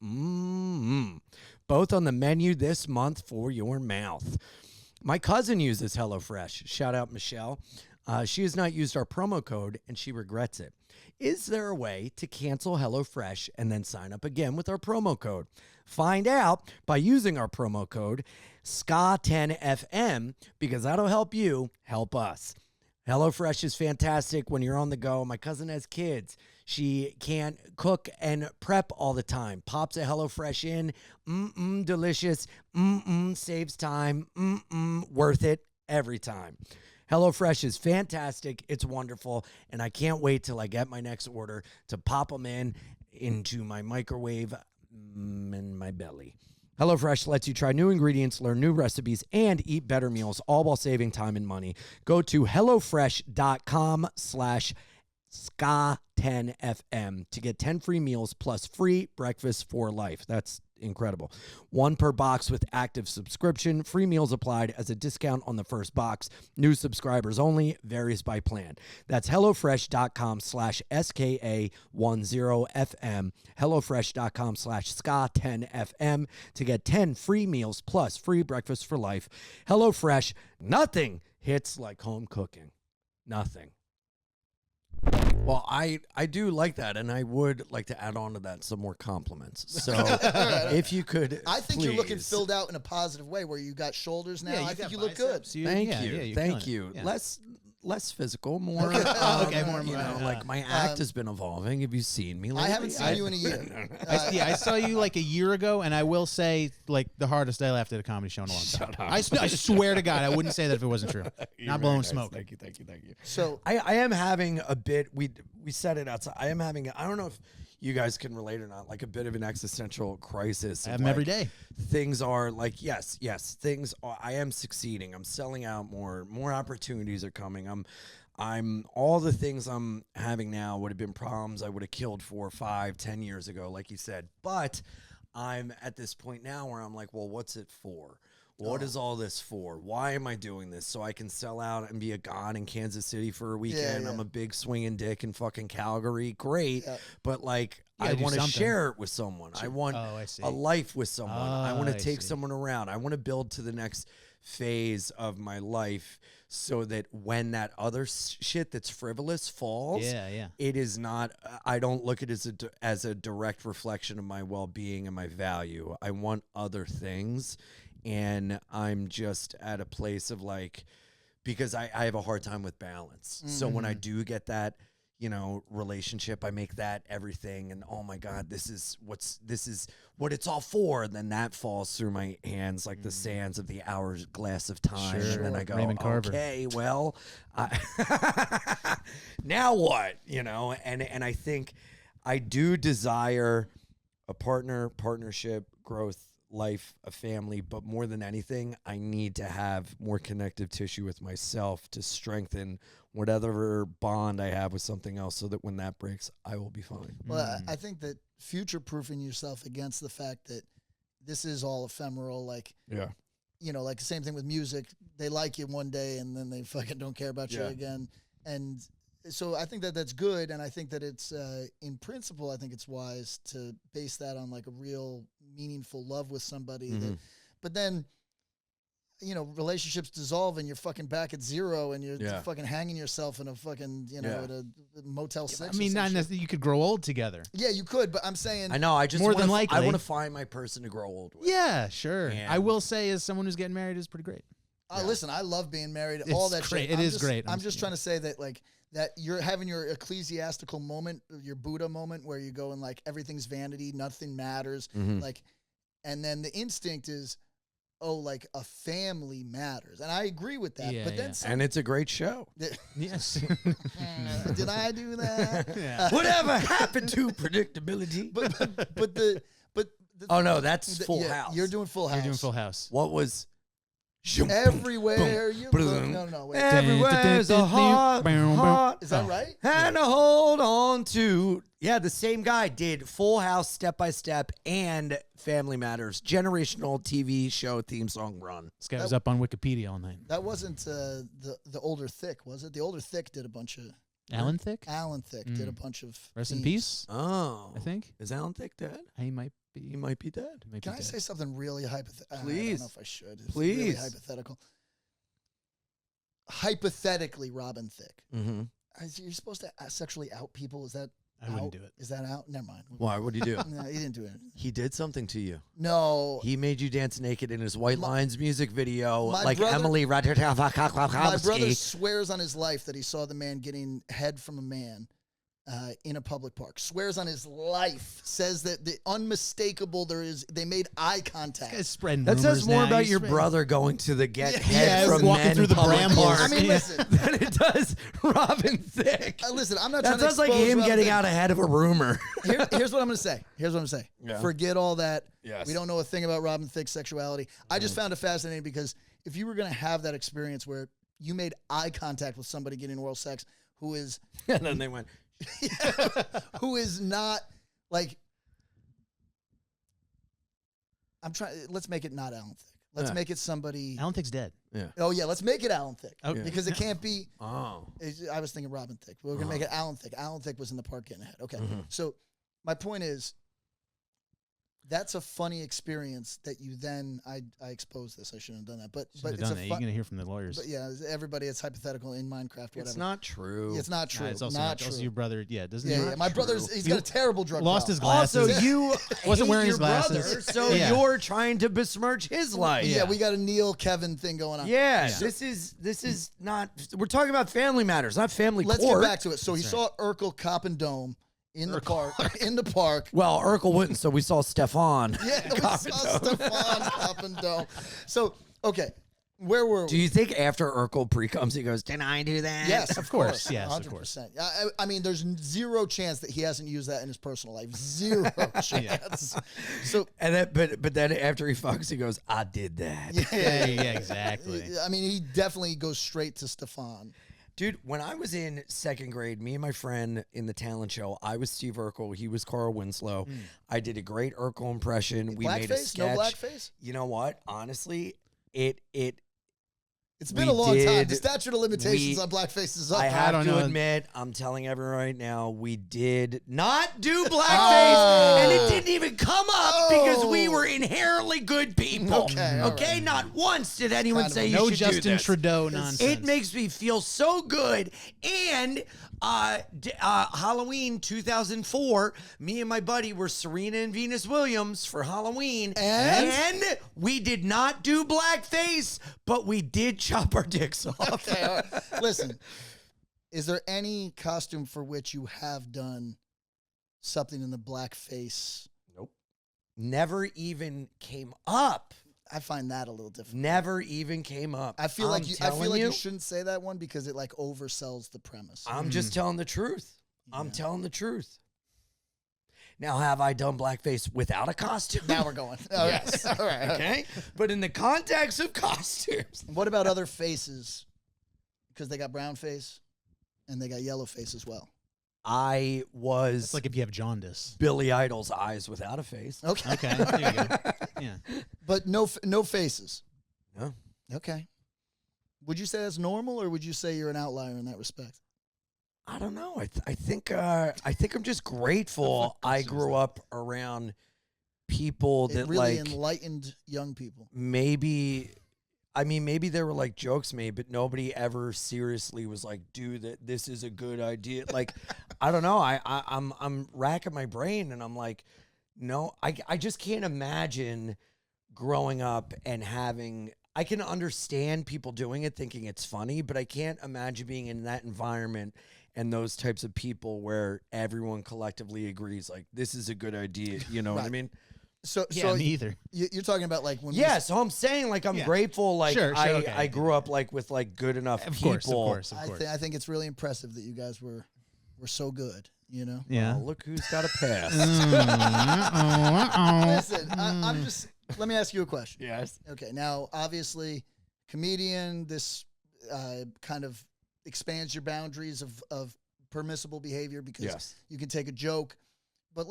Both on the menu this month for your mouth. My cousin uses HelloFresh. Shout out Michelle. She has not used our promo code, and she regrets it. Is there a way to cancel HelloFresh and then sign up again with our promo code? Find out by using our promo code SKA10FM, because that'll help you help us. HelloFresh is fantastic when you're on the go. My cousin has kids. She can't cook and prep all the time. Pops a HelloFresh in. Delicious. Saves time. Worth it every time. HelloFresh is fantastic. It's wonderful. And I can't wait till I get my next order to pop them into my microwave in my belly. HelloFresh lets you try new ingredients, learn new recipes, and eat better meals, all while saving time and money. Go to HelloFresh.com/SKA10FM to get 10 free meals plus free breakfast for life. That's incredible. One per box with active subscription. Free meals applied as a discount on the first box. New subscribers only. Varies by plan. That's HelloFresh.com/SKA10FM. HelloFresh.com/SKA10FM to get 10 free meals plus free breakfast for life. HelloFresh, nothing hits like home cooking. Nothing. Well, I do like that, and I would like to add on to that some more compliments. So if you could, I think you're looking please. filled out in a positive way, where you got shoulders now. I think you look good. Thank you. Thank you. Yeah. Less physical, more. Okay, more. Like my act has been evolving. Have you seen me lately? I haven't seen you in a year. I saw you like a year ago, and I will say, like, the hardest I laughed at a comedy show in a long time. I swear to God, I wouldn't say that if it wasn't true. Not blowing smoke. Thank you. So I am having a bit. We said it outside. I am having. I don't know if you guys can relate or not. Like a bit of an existential crisis. I have them every day. Things are like yes. Things are. I am succeeding. I'm selling out more. More opportunities are coming. I'm all the things I'm having now would have been problems I would have killed 4, 5, 10 years ago, like you said. But I'm at this point now where I'm like, well, what's it for? What is all this for? Why am I doing this? So I can sell out and be a god in Kansas City for a weekend. yeah. I'm a big swinging dick in fucking Calgary. Great. Yeah. But like, gotta I do want to something. share it with someone. I want I see. a life with someone. I want Oh, to I take see. someone around. I want to build to the next phase of my life so that when that other shit that's frivolous falls, Yeah. it is not, I don't look at it as a direct reflection of my well-being and my value. I want other things, and I'm just at a place of like, because I have a hard time with balance. So when I do get that, you know, relationship, I make that everything, and oh my God, this is what it's all for. And then that falls through my hands like the sands of the hourglass of time. Sure. And then I go, Raymond Carver. okay, well, now what? You know, and I think I do desire a partnership, growth, life, a family, but more than anything, I need to have more connective tissue with myself to strengthen whatever bond I have with something else, so that when that breaks, I will be fine. Well, I think that future-proofing yourself against the fact that this is all ephemeral, like, Yeah. you know, like the same thing with music. They like you one day and then they fucking don't care about you Yeah. again. And so I think that that's good. And I think that it's, in principle, I think it's wise to base that on like a real meaningful love with somebody. That, but then, you know, relationships dissolve and you're fucking back at zero and you're Yeah. fucking hanging yourself in a fucking, you know, Yeah. at a Motel 6. I mean, or not some shit. necessarily. You could grow old together. Yeah, you could, but I'm saying I know. I just More wanna than I likely. want to find my person to grow old with. Yeah, sure. And- I will say, as someone who's getting married, is pretty great. Listen, I love being married, It's all that great. shit. It is great. I'm just trying to say that, like, that you're having your ecclesiastical moment, your Buddha moment, where you go and, like, everything's vanity, nothing matters. Like, and then the instinct is, oh, like, a family matters. And I agree with that. Yeah, but then yeah. some, And it's a great show. Yes. did I do that? Yeah. Whatever happened to predictability? But the Oh no, that's the- Full yeah, House. You're doing Full House. You're doing Full House. What was Everywhere you look. No, wait. Everywhere's a heart. Is that right? And to hold on to. Yeah, the same guy did Full House, Step by Step, and Family Matters. Generational TV show theme song run. This guy was up on Wikipedia all night. That wasn't the older Thicke, was it? The older Thicke did a bunch of. Alan Thicke? Alan Thicke did a bunch of. Rest in themes. peace, Oh. I think. Is Alan Thicke dead? He might be. He might be dead. He might Can be I dead. say something really hypothetical? I Please. don't know if I should. It's really Please. hypothetical. Hypothetically, Robin Thicke. Mm-hmm. You're supposed to sexually out people. Is that I out? wouldn't do it. Is that out? Never mind. Why? What'd he do? No, he didn't do it. He did something to you. No. He made you dance naked in his White Lines music video, my like brother- Emily My brother Ratajkowski. swears on his life that he saw the man getting head from a man in a public park. Swears on his life. Says that the unmistakable they made eye contact. Guy's spreading That says rumors more now. about He's your spreading- brother going to the get Yeah, head yeah, from walking men through the public brambles. park I mean, Yeah. listen. than it does Robin Thicke. Listen, I'm not That trying to sounds like expose him Robin getting Thicke. out ahead of a rumor. Here's what I'm going to say. Yeah. Forget all that. Yes. We don't know a thing about Robin Thicke's sexuality. I just found it fascinating because if you were going to have that experience where you made eye contact with somebody getting oral sex who is And then they went, who is not like let's make it not Alan Thicke. Let's Yeah. make it somebody. Alan Thicke's dead. Oh yeah, let's make it Alan Thicke Okay. because it can't be. oh. I was thinking Robin Thicke. We're gonna make it Alan Thicke. Alan Thicke was in the park getting ahead. Okay, so my point is, that's a funny experience that you then I exposed this. I shouldn't have done that, but Shouldn't have it's done that. a You're fun. gonna hear from the lawyers. But yeah, everybody, it's hypothetical in Minecraft. Whatever. It's not true. It's not true. Nah, it's also not not. true. Also, your brother. Yeah, doesn't. yeah, he? yeah. My brother's. He's got a terrible drug. Lost his problem. glasses. Also, you Wasn't hate wearing your his glasses. brother, so Yeah. you're trying to besmirch his life. Yeah, we got a Neil Kevin thing going on. Yeah, Yeah. this is not. We're talking about family matters, not family Let's court. get back to it. So he saw Urkel Cop and Dome in the park. In the park. Well, Urkel wouldn't, so we saw Stefan. Yeah, we saw Stefan Cop and Dome. So okay, where were we? Do you think after Urkel pre-comes, he goes, "Can I do that?" Yes, Of course, yes, of 100%. I mean, there's zero chance that he hasn't used that in his personal life. Zero chance. So, And then, but then after he fucks, he goes, "I did that." Yeah, yeah, exactly. I mean, he definitely goes straight to Stefan. Dude, when I was in second grade, me and my friend in the talent show, I was Steve Urkel, he was Carl Winslow. I did a great Urkel impression. We made a Blackface? No sketch. blackface? You know what? Honestly, It's been We a long time. did- The statute of limitations on blackface is up. I have don't to know. admit, I'm telling everyone right now, we did not do blackface, and it didn't even come up because we were inherently good people. Okay, all Okay, not once did anyone kind of say a- you No should Justin do this. Trudeau nonsense. It makes me feel so good. And Halloween 2004, me and my buddy were Serena and Venus Williams for Halloween. And we did not do blackface, but we did chop our dicks off. Okay, all right. Listen, is there any costume for which you have done something in the blackface? Nope. Never even came up. I find that a little different. Never even came up. I feel I'm like telling you shouldn't say that one because it like oversells the premise. I'm just telling the truth. I'm telling the truth. Now, have I done blackface without a costume? Now we're going. All right. Yes. All right. Okay. But in the context of costumes. What about other faces? Because they got brown face and they got yellow face as well. I was It's like if you have jaundice. Billy Idol's eyes without a face. Okay. Okay, there you go. Yeah. But no faces. No. Okay. Would you say that's normal, or would you say you're an outlier in that respect? I don't know. I think I'm just grateful I grew up around people It that really like enlightened young people. maybe there were like jokes made, but nobody ever seriously was like, dude, that this is a good idea. Like, I don't know. I'm racking my brain and I'm like, no, I just can't imagine growing up and having, I can understand people doing it, thinking it's funny, but I can't imagine being in that environment and those types of people where everyone collectively agrees, like, this is a good idea. You know what I Right. mean? So, Yeah, me either. You're talking about like when Yeah, so I'm saying like I'm Yeah. grateful. Like Sure, okay. I grew up like with like good enough Of people. course. I think it's really impressive that you guys were so good. You know. Yeah. Oh, look who's got a past. Listen, I'm just. Let me ask you a question. Yes. Okay. Now, obviously, comedian. This kind of expands your boundaries of permissible behavior because Yes. you can take a joke. But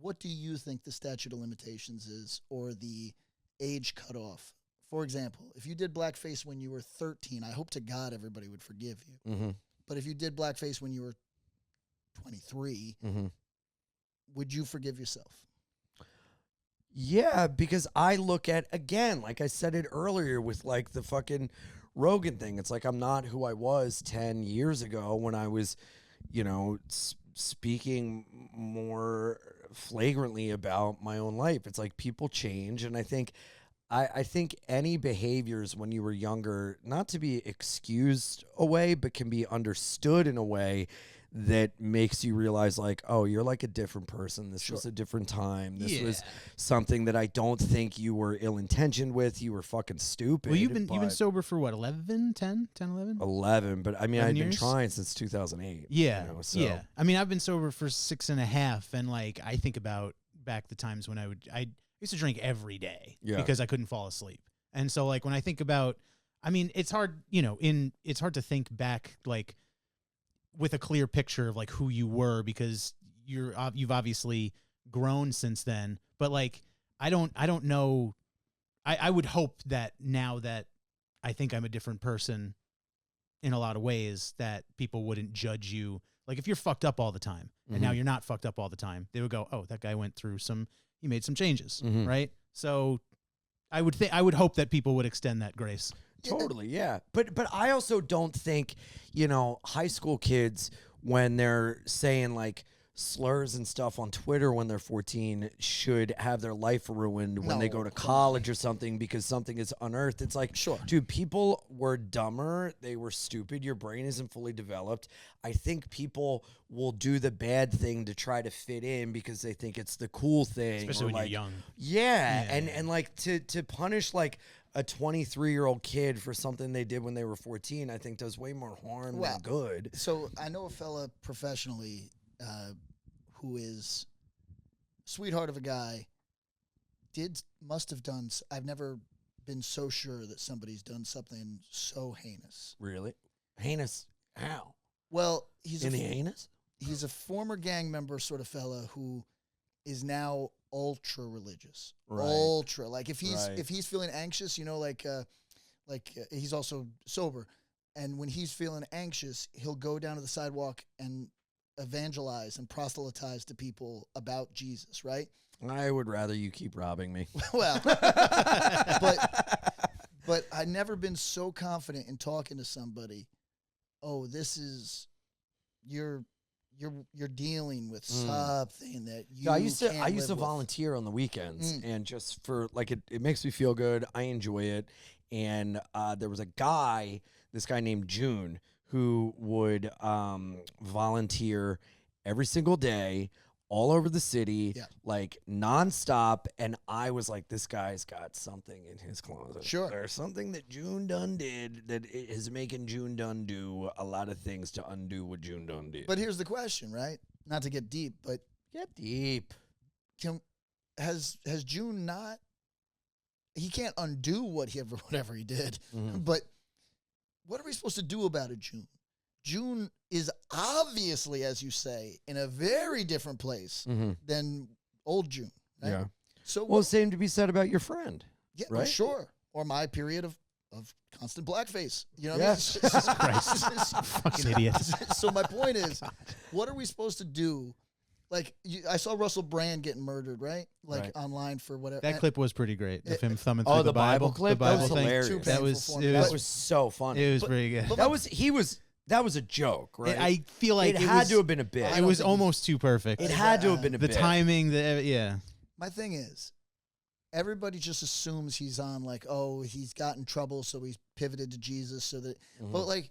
what do you think the statute of limitations is, or the age cutoff? For example, if you did blackface when you were 13, I hope to God everybody would forgive you. Mm-hmm. But if you did blackface when you were 23, Mm-hmm. would you forgive yourself? Yeah, because I look at, again, like I said it earlier with like the fucking Rogan thing. It's like I'm not who I was 10 years ago when I was, you know, speaking more flagrantly about my own life. It's like people change, and I think any behaviors when you were younger, not to be excused away, but can be understood in a way that makes you realize like, oh, you're like a different person. This was a different time. This was something that I don't think you were ill-intentioned with. You were fucking stupid. Well, you've been sober for what, 11, 10, 11? 11, but I mean, 11 I've been years? trying since 2008. Yeah, you know, so. yeah. I mean, I've been sober for 6.5, and like I think about back the times when I used to drink every day because I couldn't fall asleep, and so like when I think about, I mean, it's hard, you know, it's hard to think back like with a clear picture of like who you were because you've obviously grown since then, but like I don't know. I would hope that now that I think I'm a different person in a lot of ways, that people wouldn't judge you. Like if you're fucked up all the time and now you're not fucked up all the time, they would go, oh, that guy went through he made some changes, right? So I would hope that people would extend that grace. Totally, yeah. But I also don't think, you know, high school kids, when they're saying like slurs and stuff on Twitter when they're 14, should have their life ruined when they go to college or something because something is unearthed. It's like, Sure. Dude, people were dumber. They were stupid. Your brain isn't fully developed. I think people will do the bad thing to try to fit in because they think it's the cool thing. Especially or when like, you're young. Yeah, and like to punish like a 23-year-old kid for something they did when they were 14, I think does way more harm than good. So I know a fella professionally who is sweetheart of a guy, must have done, I've never been so sure that somebody's done something so heinous. Really? Heinous? How? Well, he's In the anus? he's a former gang member sort of fella who is now ultra religious, Right. ultra. Like if he's Right. if he's feeling anxious, you know, like he's also sober, and when he's feeling anxious, he'll go down to the sidewalk and evangelize and proselytize to people about Jesus, right? I would rather you keep robbing me. Well, but I've never been so confident in talking to somebody. Oh, this is you're dealing with something that you. I used to can't live with. volunteer on the weekends, and just for like it makes me feel good. I enjoy it, and there was a guy, this guy named June, who would volunteer every single day all over the city, like nonstop. And I was like, this guy's got something in his closet. Sure. There's something that June Dunn did that is making June Dunn do a lot of things to undo what June Dunn did. But here's the question, right? Not to get deep, but Get deep. has June not? He can't undo whatever he did. Mhm. But what are we supposed to do about it, June? June is obviously, as you say, in a very different place than old June. Right? Yeah. So Well, same to be said about your friend. yeah, right? sure. Or my period of constant blackface. You know what Yes. I mean? Christ. Fucking idiot. So my point is, what are we supposed to do? Like, I saw Russell Brand getting murdered, right? Like Right. online for whatever. That clip was pretty great. Of him thumbing Oh, through the Bible clip? The That Bible was thing. hilarious. Too That painful was for me. it That was, was so funny. it was pretty good. That was a joke, right? I feel like it it had was, to have been a bit. It was almost too perfect. It had to have been a The bit. timing, My thing is, everybody just assumes he's on like, oh, he's got in trouble, so he's pivoted to Jesus, so that. But like,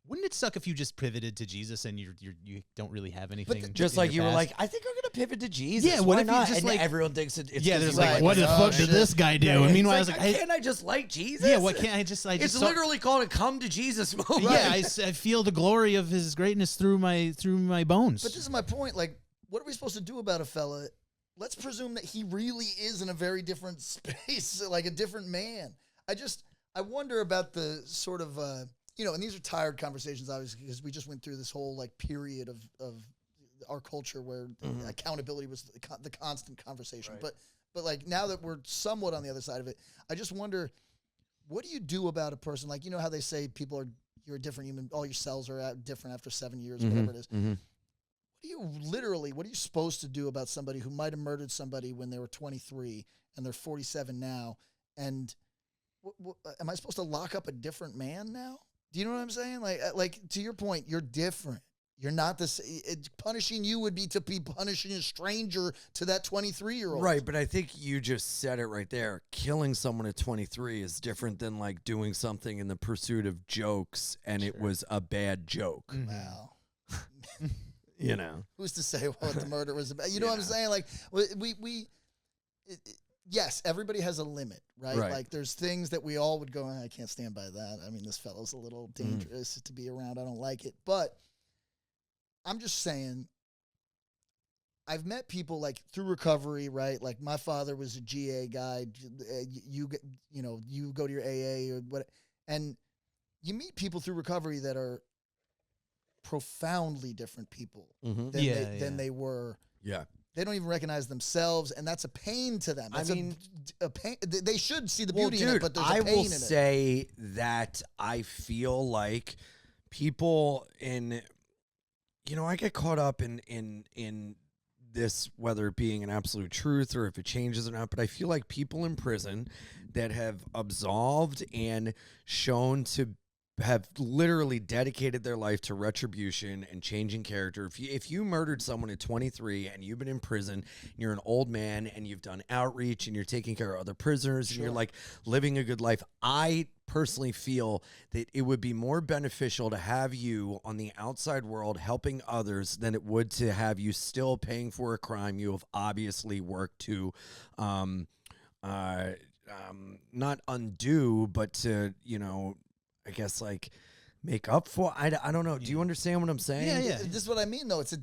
Wouldn't it suck if you just pivoted to Jesus and you don't really have anything? Just in like your you were past? like, I think I'm gonna pivot to Jesus. Yeah, what Why if you not? just and like- everyone thinks it's Yeah, 'cause there's he's like, what the oh, fuck shit. did this guy do? Yeah, And it's meanwhile, I like, was like, can't I just like Jesus? yeah, what can't I just? It's literally called a come to Jesus moment. Yeah, I feel the glory of his greatness through my bones. but this is my point. Like, what are we supposed to do about a fella? Let's presume that he really is in a very different space, like a different man. I wonder about the sort of, and these are tired conversations, obviously, because we just went through this whole like period of our culture where accountability was the constant conversation. Right. But like now that we're somewhat on the other side of it, I just wonder, what do you do about a person? Like, you know how they say you're a different human, all your cells are different after 7 years, whatever it is. What are you supposed to do about somebody who might have murdered somebody when they were 23 and they're 47 now? And am I supposed to lock up a different man now? Do you know what I'm saying? Like to your point, you're different. You're not this. Punishing you would be to be punishing a stranger to that 23-year-old. Right, but I think you just said it right there. Killing someone at 23 is different than like doing something in the pursuit of jokes, and it was a bad joke. Wow. You know, Who's to say what the murder was about? You know what I'm saying? Like yes, everybody has a limit, right? Right. Like there's things that we all would go, I can't stand by that. I mean, this fellow's a little dangerous to be around. I don't like it. But I'm just saying, I've met people like through recovery, right? Like my father was a GA guy. You go to your AA or what, and you meet people through recovery that are profoundly different people than they were. yeah. They don't even recognize themselves, and that's a pain to them. That's a pain. They should see the Well, beauty in dude, it, but there's a I pain will in it. say that I feel like people I get caught up in this, whether it being an absolute truth or if it changes or not, but I feel like people in prison that have absolved and shown to have literally dedicated their life to retribution and changing character. If you murdered someone at 23 and you've been in prison, and you're an old man and you've done outreach and you're taking care of other prisoners and you're like living a good life, I personally feel that it would be more beneficial to have you on the outside world helping others than it would to have you still paying for a crime you have obviously worked to not undo, but to, I guess like make up for. I don't know. Do you understand what I'm saying? Yeah. This is what I mean, though. It's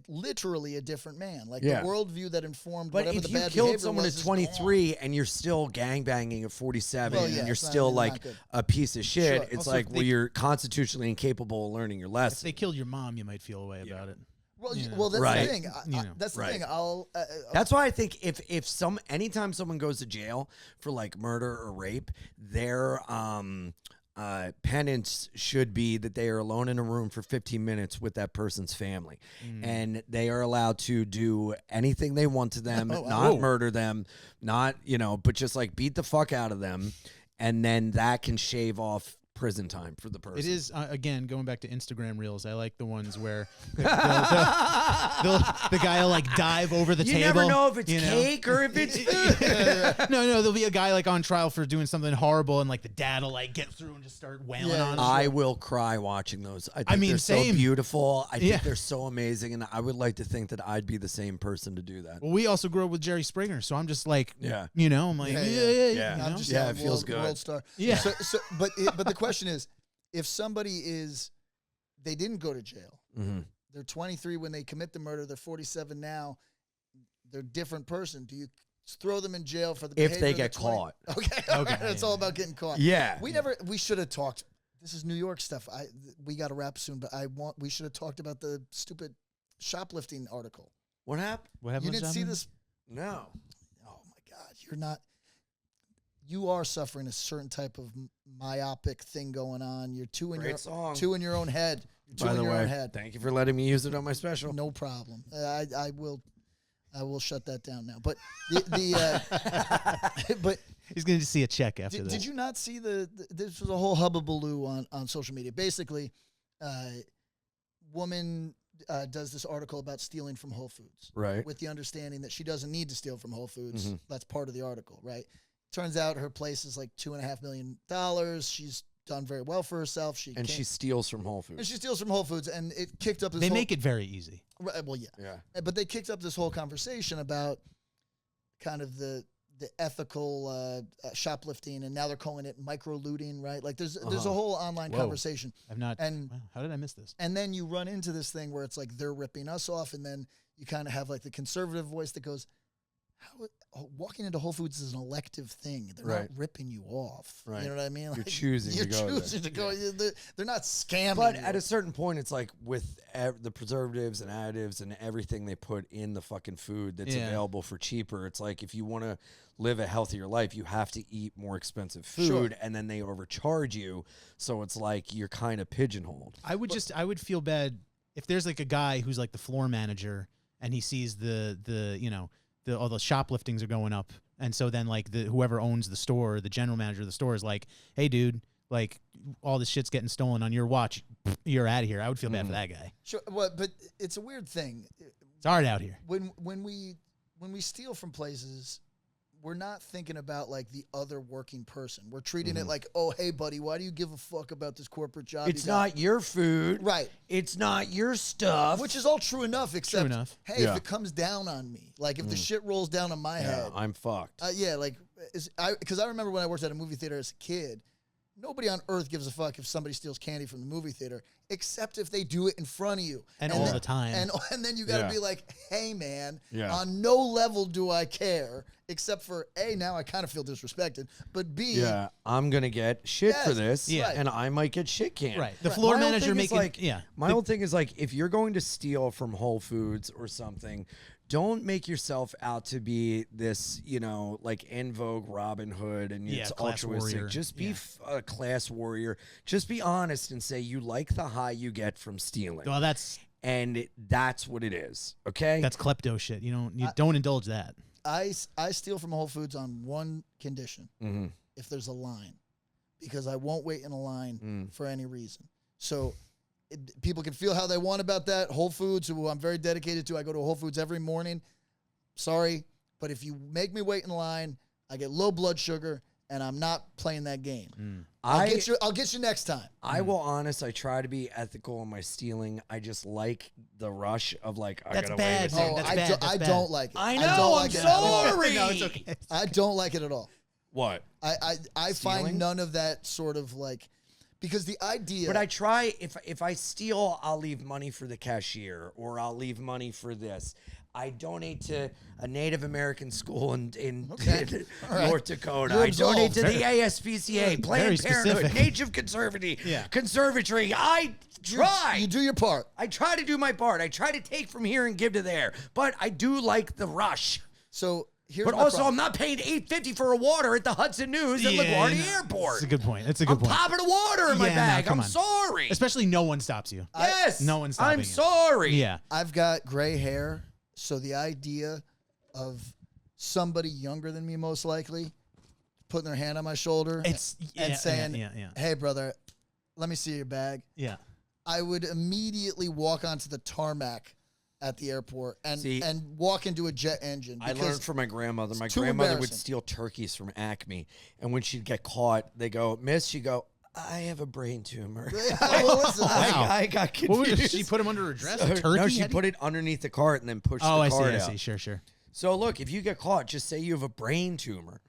literally a different man. Like Yeah. the worldview that informed But whatever if the you bad killed behavior someone was at is 23 and you're still gangbanging at 47 Well, yeah, and you're it's not- still not like good. a piece of shit, Sure. it's Also, like, if well, they- you're constitutionally incapable of learning your If lesson. they killed your mom, you might feel a way about it. Well, you know. well, that's Right. the thing. That's the Right. thing. That's why I think if anytime someone goes to jail for like murder or rape, their penance should be that they are alone in a room for 15 minutes with that person's family, and they are allowed to do anything they want to them, not murder them, not but just like beat the fuck out of them, and then that can shave off prison time for the person. It is, again, going back to Instagram Reels, I like the ones where the guy will like dive over the table. You never know if it's cake or if it's food. No, there'll be a guy like on trial for doing something horrible, and like the dad will like get through and just start wailing on him. I will cry watching those. I mean, they're same. so beautiful. I think they're so amazing, and I would like to think that I'd be the same person to do that. Well, we also grew up with Jerry Springer, so I'm just like, Yeah. I'm like, Yeah. I'm just it feels good. World star. Yeah. But the question is, if somebody they didn't go to jail. Mm-hmm. They're 23 when they commit the murder. They're 47 now. They're a different person. Do you throw them in jail for the behavior If they of get the 20? caught? Okay. It's all about getting caught. Yeah. We should have talked. This is New York stuff. We got to wrap soon, but we should have talked about the stupid shoplifting article. What happened? What happened? You didn't see this? No. Oh my God, you are suffering a certain type of myopic thing going on. You're two in your own head. You're two By in the your way, own head. thank you for letting me use it on my special. No problem. I will shut that down now. But but He's going to see a check after this. Did you not see this was a whole hubbubaloo on social media. Basically, woman does this article about stealing from Whole Foods. Right. With the understanding that she doesn't need to steal from Whole Foods. That's part of the article, right? Turns out her place is like $2.5 million. She's done very well for herself. She steals from Whole Foods. And she steals from Whole Foods, and it kicked up this They make it very easy. Right, well, yeah. Yeah. But they kicked up this whole conversation about kind of the ethical shoplifting, and now they're calling it micro looting, right? Like there's a whole online conversation. I've not. And wow, how did I miss this? And then you run into this thing where it's like they're ripping us off, and then you kind of have like the conservative voice that goes, walking into Whole Foods is an elective thing. They're not ripping you off. Right. You know what I mean? You're like, choosing to go. They're not scamming. But you. at a certain point, it's like with the preservatives and additives and everything they put in the fucking food that's available for cheaper, it's like if you want to live a healthier life, you have to eat more expensive food, and then they overcharge you. So it's like you're kind of pigeonholed. I would feel bad if there's like a guy who's like the floor manager and he sees all the shopliftings are going up, and so then like whoever owns the store, the general manager of the store, is like, hey dude, like all this shit's getting stolen on your watch, you're out of here. I would feel bad for that guy. Sure, but it's a weird thing. It's hard out here. When we steal from places, we're not thinking about like the other working person. We're treating it like, oh, hey buddy, why do you give a fuck about this corporate job? It's not your food. Right. It's not your stuff. Which is all true enough, except, hey, Yeah. if it comes down on me, like if the shit rolls down on my head. I'm fucked. Because I remember when I worked at a movie theater as a kid, nobody on earth gives a fuck if somebody steals candy from the movie theater, except if they do it in front of you. And all the time. And then you got to be like, hey, man, Yeah. on no level do I care, except for, A, now I kind of feel disrespected, but B, I'm going to get shit for this, right. and I might get shit canned. Right. The floor My whole manager thing is making like, my whole thing is like, if you're going to steal from Whole Foods or something, don't make yourself out to be this, like en vogue Robin Hood and it's class altruistic. warrior. Just be a class warrior. Just be honest and say you like the high you get from stealing. Well, that's what it is. Okay. that's klepto shit. You don't indulge that. I steal from Whole Foods on one condition, if there's a line, because I won't wait in a line for any reason. So people can feel how they want about that. Whole Foods, who I'm very dedicated to, I go to Whole Foods every morning. Sorry, but if you make me wait in line, I get low blood sugar, and I'm not playing that game. I'll get you next time. I try to be ethical in my stealing. I just like the rush of like, I That's gotta bad, wait. man. I don't like it. I know. I don't I'm like it. sorry. No, it's okay. I don't like it at all. What? I find none of that sort of like, because the idea. But I try, if I steal, I'll leave money for the cashier or I'll leave money for this. I donate to a Native American school in Okay. All right. North Dakota. You're I donate to absolved. the ASPCA, Planned Parenthood, specific. Native Conservatory, Yeah. Conservatory. I try. You do your part. I try to do my part. I try to take from here and give to there. But I do like the rush. So here's But my also, problem. I'm not paying $8.50 for a water at the Hudson News at LaGuardia Airport. That's a good point. That's a good I'm point. popping a water in my Yeah, no, bag. come I'm on. sorry. Especially no one stops you. Yes. No one's stopping I'm you. sorry. Yeah. I've got gray hair, so the idea of somebody younger than me, most likely, putting their hand on my shoulder and saying, yeah. "Hey, brother, let me see your bag." Yeah. I would immediately walk onto the tarmac at the airport and See, walk into a jet engine. I learned from my grandmother. My too grandmother would embarrassing. steal turkeys from Acme, and when she'd get caught, they go, "Miss," she'd go, "I have a brain tumor." Well, listen, I got What confused. was, she put him under her dress? A turkey? No, she Had- put it underneath the cart and then pushed Oh, the I see. cart I out. see. Sure. So look, if you get caught, just say you have a brain tumor.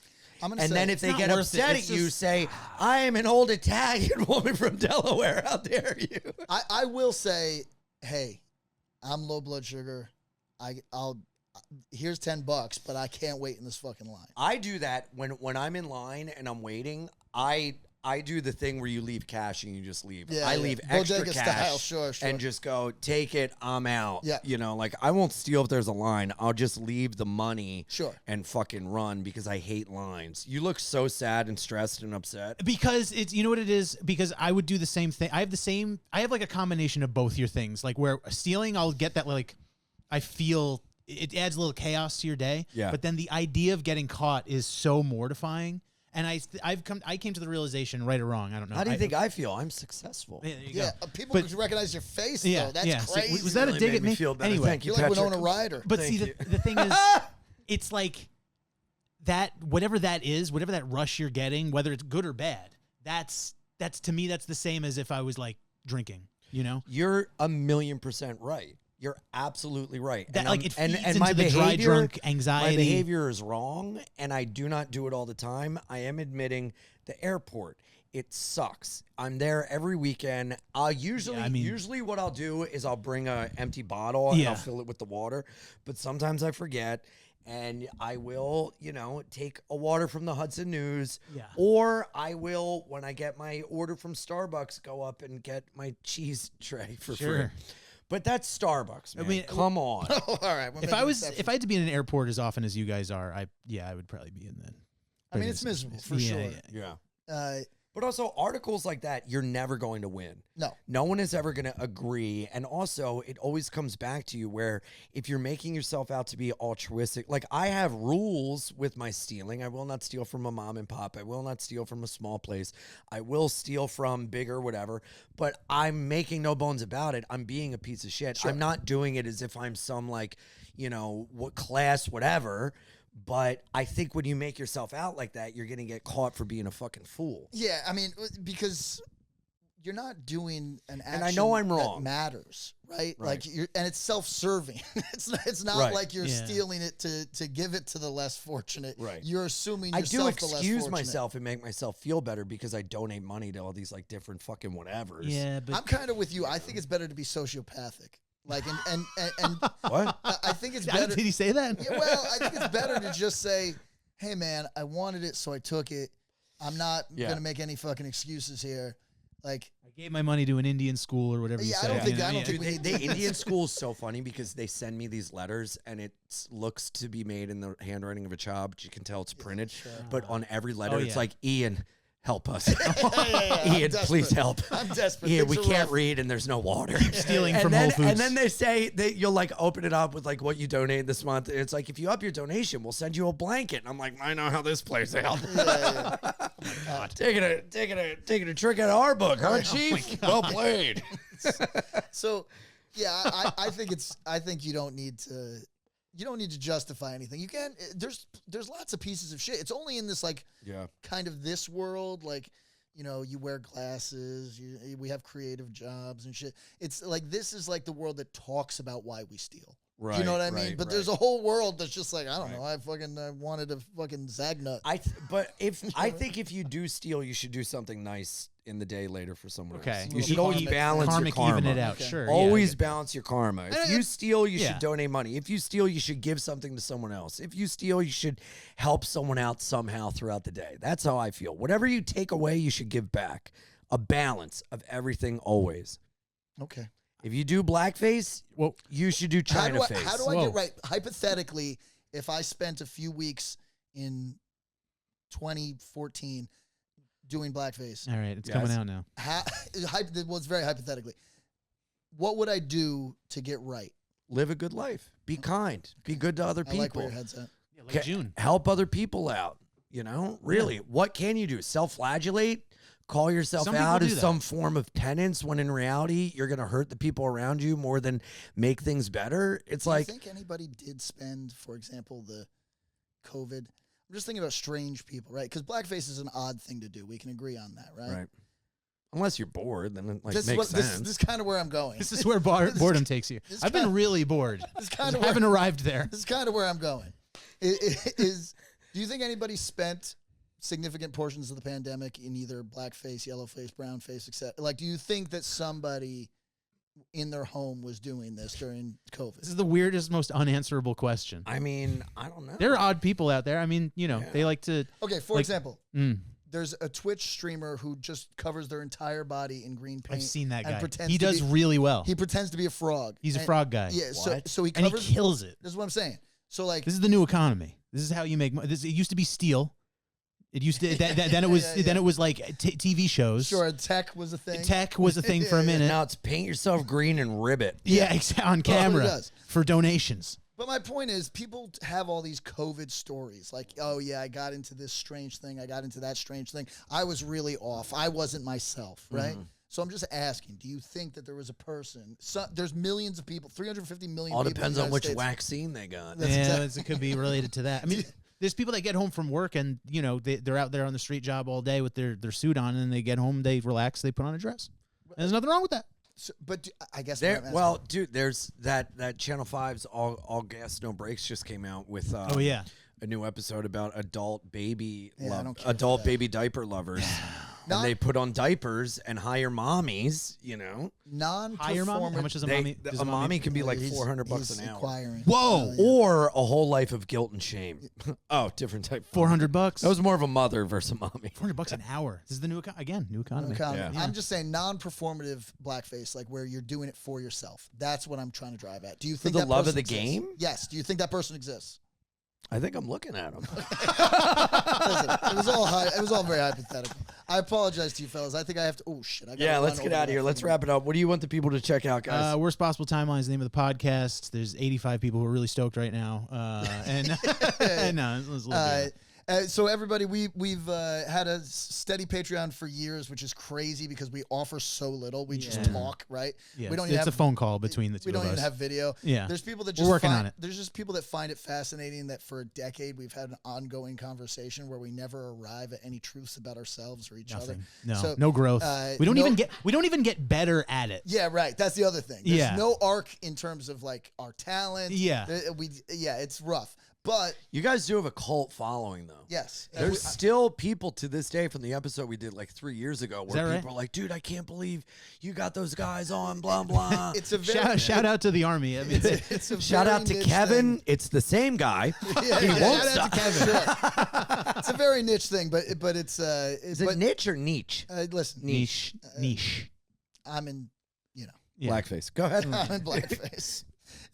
I'm gonna And say, then if they not get worth upset it. at It's you, just- say, "I am an old Italian woman from Delaware. How dare you?" I will say, hey, I'm low blood sugar. I'll here's $10, but I can't wait in this fucking line. I do that when I'm in line and I'm waiting. I do the thing where you leave cash and you just leave. Yeah, I yeah. leave extra Bodega cash style, sure. and just go, take it, I'm out. Yeah. You know, like I won't steal if there's a line. I'll just leave the money Sure. and fucking run because I hate lines. You look so sad and stressed and upset. Because it's, you know what it is? Because I would do the same thing. I have like a combination of both your things. Like where stealing, I'll get that, like, I feel it adds a little chaos to your day. Yeah. But then the idea of getting caught is so mortifying. And I came to the realization, right or wrong, I don't know. How do you think I feel? I'm successful. Yeah, there you Yeah, go. people But- can recognize your face, Yeah, though. That's yeah. So, crazy. was that a Really dig made at me me? feel better. Anyway, Thank you, You're like Patrick. Winona Ryder. But Thank see, you. the thing is, it's like that, whatever that is, whatever that rush you're getting, whether it's good or bad, that's to me, that's the same as if I was like drinking, you know? You're 1,000,000% right. You're absolutely right. That, And like, I'm- it feeds and into my the dry behavior, drunk anxiety. My behavior is wrong, and I do not do it all the time. I am admitting the airport. It sucks. I'm there every weekend. I'll usually what I'll do is I'll bring a empty bottle and I'll fill it with the water. But sometimes I forget. And I will, take a water from the Hudson News. Yeah. Or I will, when I get my order from Starbucks, go up and get my cheese tray for free. Sure. But that's Starbucks, man. mean, Come on. All right. If I had to be in an airport as often as you guys are, I would probably be in that. I mean, it's miserable for Yeah, sure. yeah. Yeah. But also, articles like that, you're never going to win. No. No one is ever going to agree. And also, it always comes back to you where if you're making yourself out to be altruistic, like I have rules with my stealing. I will not steal from a mom and pop. I will not steal from a small place. I will steal from bigger, whatever. But I'm making no bones about it. I'm being a piece of shit. Sure. I'm not doing it as if I'm some like, what class, whatever. But I think when you make yourself out like that, you're going to get caught for being a fucking fool. Yeah, I mean, because you're not doing an action And I know I'm that wrong. matters, right? Right. Like and it's self-serving. it's not Right. like you're Yeah. stealing it to give it to the less fortunate. Right. You're assuming I yourself do the less excuse fortunate. myself and make myself feel better because I donate money to all these like different fucking whatevers. Yeah, but I'm kind of with you. I think it's better to be sociopathic. Like and What? I think it's did better. he say that? Yeah, well, I think it's better to just say, "Hey, man, I wanted it, so I took it. I'm not Yeah. gonna make any fucking excuses here." Like, I gave my money to an Indian school or whatever you Yeah, I said. don't think- you know? I don't Yeah. think- Dude, the Indian school is so funny because they send me these letters and it looks to be made in the handwriting of a child, but you can tell it's printed. But on every letter, Oh, it's yeah. like, "Ian, help us. I'm Ian, please desperate. help. I'm desperate. Ian, Things we are can't rough." read and there's no water." Stealing And from then, Whole Foods. And then they say that you'll like open it up with like what you donate this month. It's like, if you up your donation, we'll send you a blanket. And I'm like, I know how this plays out. Taking a trick out of our book, huh, Chief? Well played. So, yeah, I think you don't need to justify anything. You can. There's lots of pieces of shit. It's only in this like Yeah. kind of this world, like, you wear glasses, we have creative jobs and shit. It's like, this is like the world that talks about why we steal, Right. You know what I mean? right, But right. there's a whole world that's just like, I don't know. I wanted a fucking Zagnut. I think if you do steal, you should do something nice in the day later for someone Okay. else. You should always balance your karmic karma. even it out. Okay. Sure. yeah, I Always get- balance your karma. If you steal, you Yeah. should donate money. If you steal, you should give something to someone else. If you steal, you should help someone out somehow throughout the day. That's how I feel. Whatever you take away, you should give back. A balance of everything always. Okay. If you do blackface, Well, you should do China face. How do I Whoa. get right? Hypothetically, if I spent a few weeks in 2014 doing blackface, all right, it's Yes. coming out now. well, it's very hypothetically. What would I do to get right? Live a good life. Be kind. Be good to other I like people. where your head's at. Yeah, like June. Help other people out. You know, really, what can you do? Self-flagellate? Call yourself Some people out do as that. some form of penance when in reality you're going to hurt the people around you more than make things better. It's Do like, you think anybody did spend, for example, the COVID? I'm just thinking about strange people, right? Because blackface is an odd thing to do. We can agree on that, right? right. Unless you're bored, then it This makes is what, sense. this is kind of where I'm going. This is where boredom takes you. this I've been kinda- really bored. This is I kind of haven't arrived there. This is kind of where I'm going. Do you think anybody spent significant portions of the pandemic in either blackface, yellowface, brownface, etc.? Like, do you think that somebody in their home was doing this during COVID? This is the weirdest, most unanswerable question. I mean, I don't know. There are odd people out there. I mean, you know, they like to. Okay, for Like- example, Mm, there's a Twitch streamer who just covers their entire body in green paint. I've seen that and guy. pretends He to does be- really well. He pretends to be a frog. He's a And- frog guy. Yeah, What? so he And he covers. kills it. This is what I'm saying. So like, This is the new economy. This is how you make money. It used to be steel. It used to then it was yeah. then it was like TV shows. sure, tech was a thing. Tech was a thing for a Yeah, yeah. minute. Now it's paint yourself green and ribbit. Yeah, on camera does. for donations. But my point is, people have all these COVID stories. Like, oh, yeah, I got into this strange thing. I got into that strange thing. I was really off. I wasn't myself, right? So I'm just asking, do you think that there was a person? There's millions of people, 350 million All people. depends in on the which United States. vaccine they got. That's Yeah, exact- it could be related to that. I mean, there's people that get home from work and, you know, they're out there on the street job all day with their suit on, and they get home, they relax, they put on a dress. And there's nothing wrong with that. So, but I guess There, what I'm asking- well, dude, there's that Channel 5's All Gas No Breaks just came out with Oh, yeah. a new episode about adult baby Yeah, I don't care for adult that. baby diaper lovers. Not- And they put on diapers and hire mommies, you know. Hire mommy? How much is a mommy? A does mommy can be like He's- $400 he's an hour. acquiring. Whoa! Or a whole life of guilt and shame. Oh, different type. $400. That was more of a mother versus a mommy. $400 an hour. This is the new new economy. Economy. Yeah. I'm just saying non-performative blackface, like where you're doing it for yourself. That's what I'm trying to drive at. Do you think the that love of person the exists? game? Yes. Do you think that person exists? I think I'm looking at him. Listen, it was all very hypothetical. I apologize to you fellas. I think I have to. Oh shit! I gotta Yeah, run let's get over out of that here. Let's thing. wrap it up. What do you want the people to check out, guys? Worst Possible Timeline is the name of the podcast. There's 85 people who are really stoked right now. And no, it's a little bit. So everybody, we've had a steady Patreon for years, which is crazy because we offer so little. We just talk, right? Yeah, we don't it's even a have phone call between the two We don't of even us. have video. Yeah. There's people that We're just working find, on it. There's just people that find it fascinating that for a decade we've had an ongoing conversation where we never arrive at any truths about ourselves or each other. Nothing. No, So, no growth. We don't no- even get better at it. Yeah, right. That's the other thing. There's Yeah. no arc in terms of like our talent. Yeah. It's rough. But You guys do have a cult following, though. yes, There's still people to this day from the episode we did like 3 years ago where that right? people are like, dude, I can't believe you got those guys on, blah, blah. it's a very Shout out to the army. I mean, it's a Shout very out to niche Kevin. thing. It's the same guy. Yeah, He yeah, won't shout out stop. to Kevin. Sure. It's a very niche thing, but it's Is it niche or niche? listen, niche. I'm in Yeah. Blackface. Go ahead. I'm in blackface.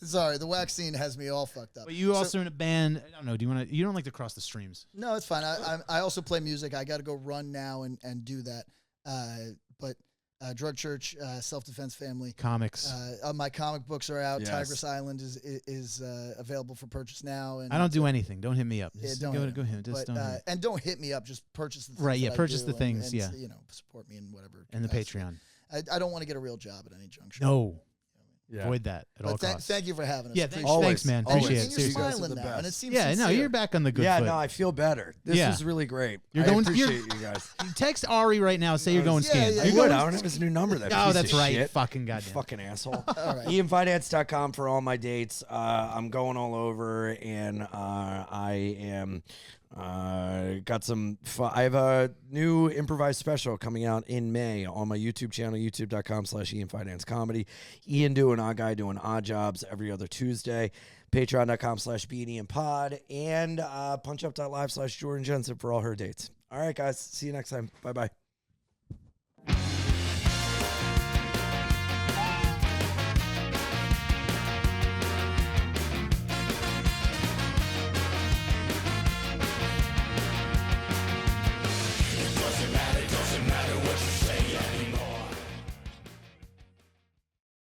Sorry, the wax scene has me all fucked up. But you also in a band. I don't know. Do you want to? You don't like to cross the streams. No, it's fine. I also play music. I got to go run now and do that. But Drug Church, Self Defense Family. Comics. My comic books are out. Yes. Tigress Island is available for purchase now. And I don't do anything. Don't hit me up. Yeah, Just don't go hit go him. ahead. Just But, don't. hit me. and don't hit me up. Just purchase the things Right, yeah, that I purchase do the things, and, yeah. support me in whatever. And the capacity. Patreon. I don't want to get a real job at any juncture. No. Avoid that at all But costs. thank you for having us. Yeah, Appreciate Always. thanks, man. Always. Appreciate And it. you're Seriously. guys are smiling the now, and it best. seems Yeah, no, sincere. you're back on the good Yeah, foot. no, I feel better. This Yeah. is really great. You're I going- appreciate you're- you guys. Text Ari right now. Say you're going Yeah, skiing. yeah, Are you I would. going? I don't have his new number. That Oh, piece that's of right. shit. Fucking goddamn. Fucking asshole. All right. IanFidance.com for all my dates. I'm going all over, and I am got some. I have a new improvised special coming out in May on my YouTube channel, youtube.com/IanFinanceComedy. Ian doing Odd Guy doing odd jobs every other Tuesday. Patreon.com/BeIanPod and punchup.live/Jordan Jensen for all her dates. All right, guys. See you next time. Bye bye.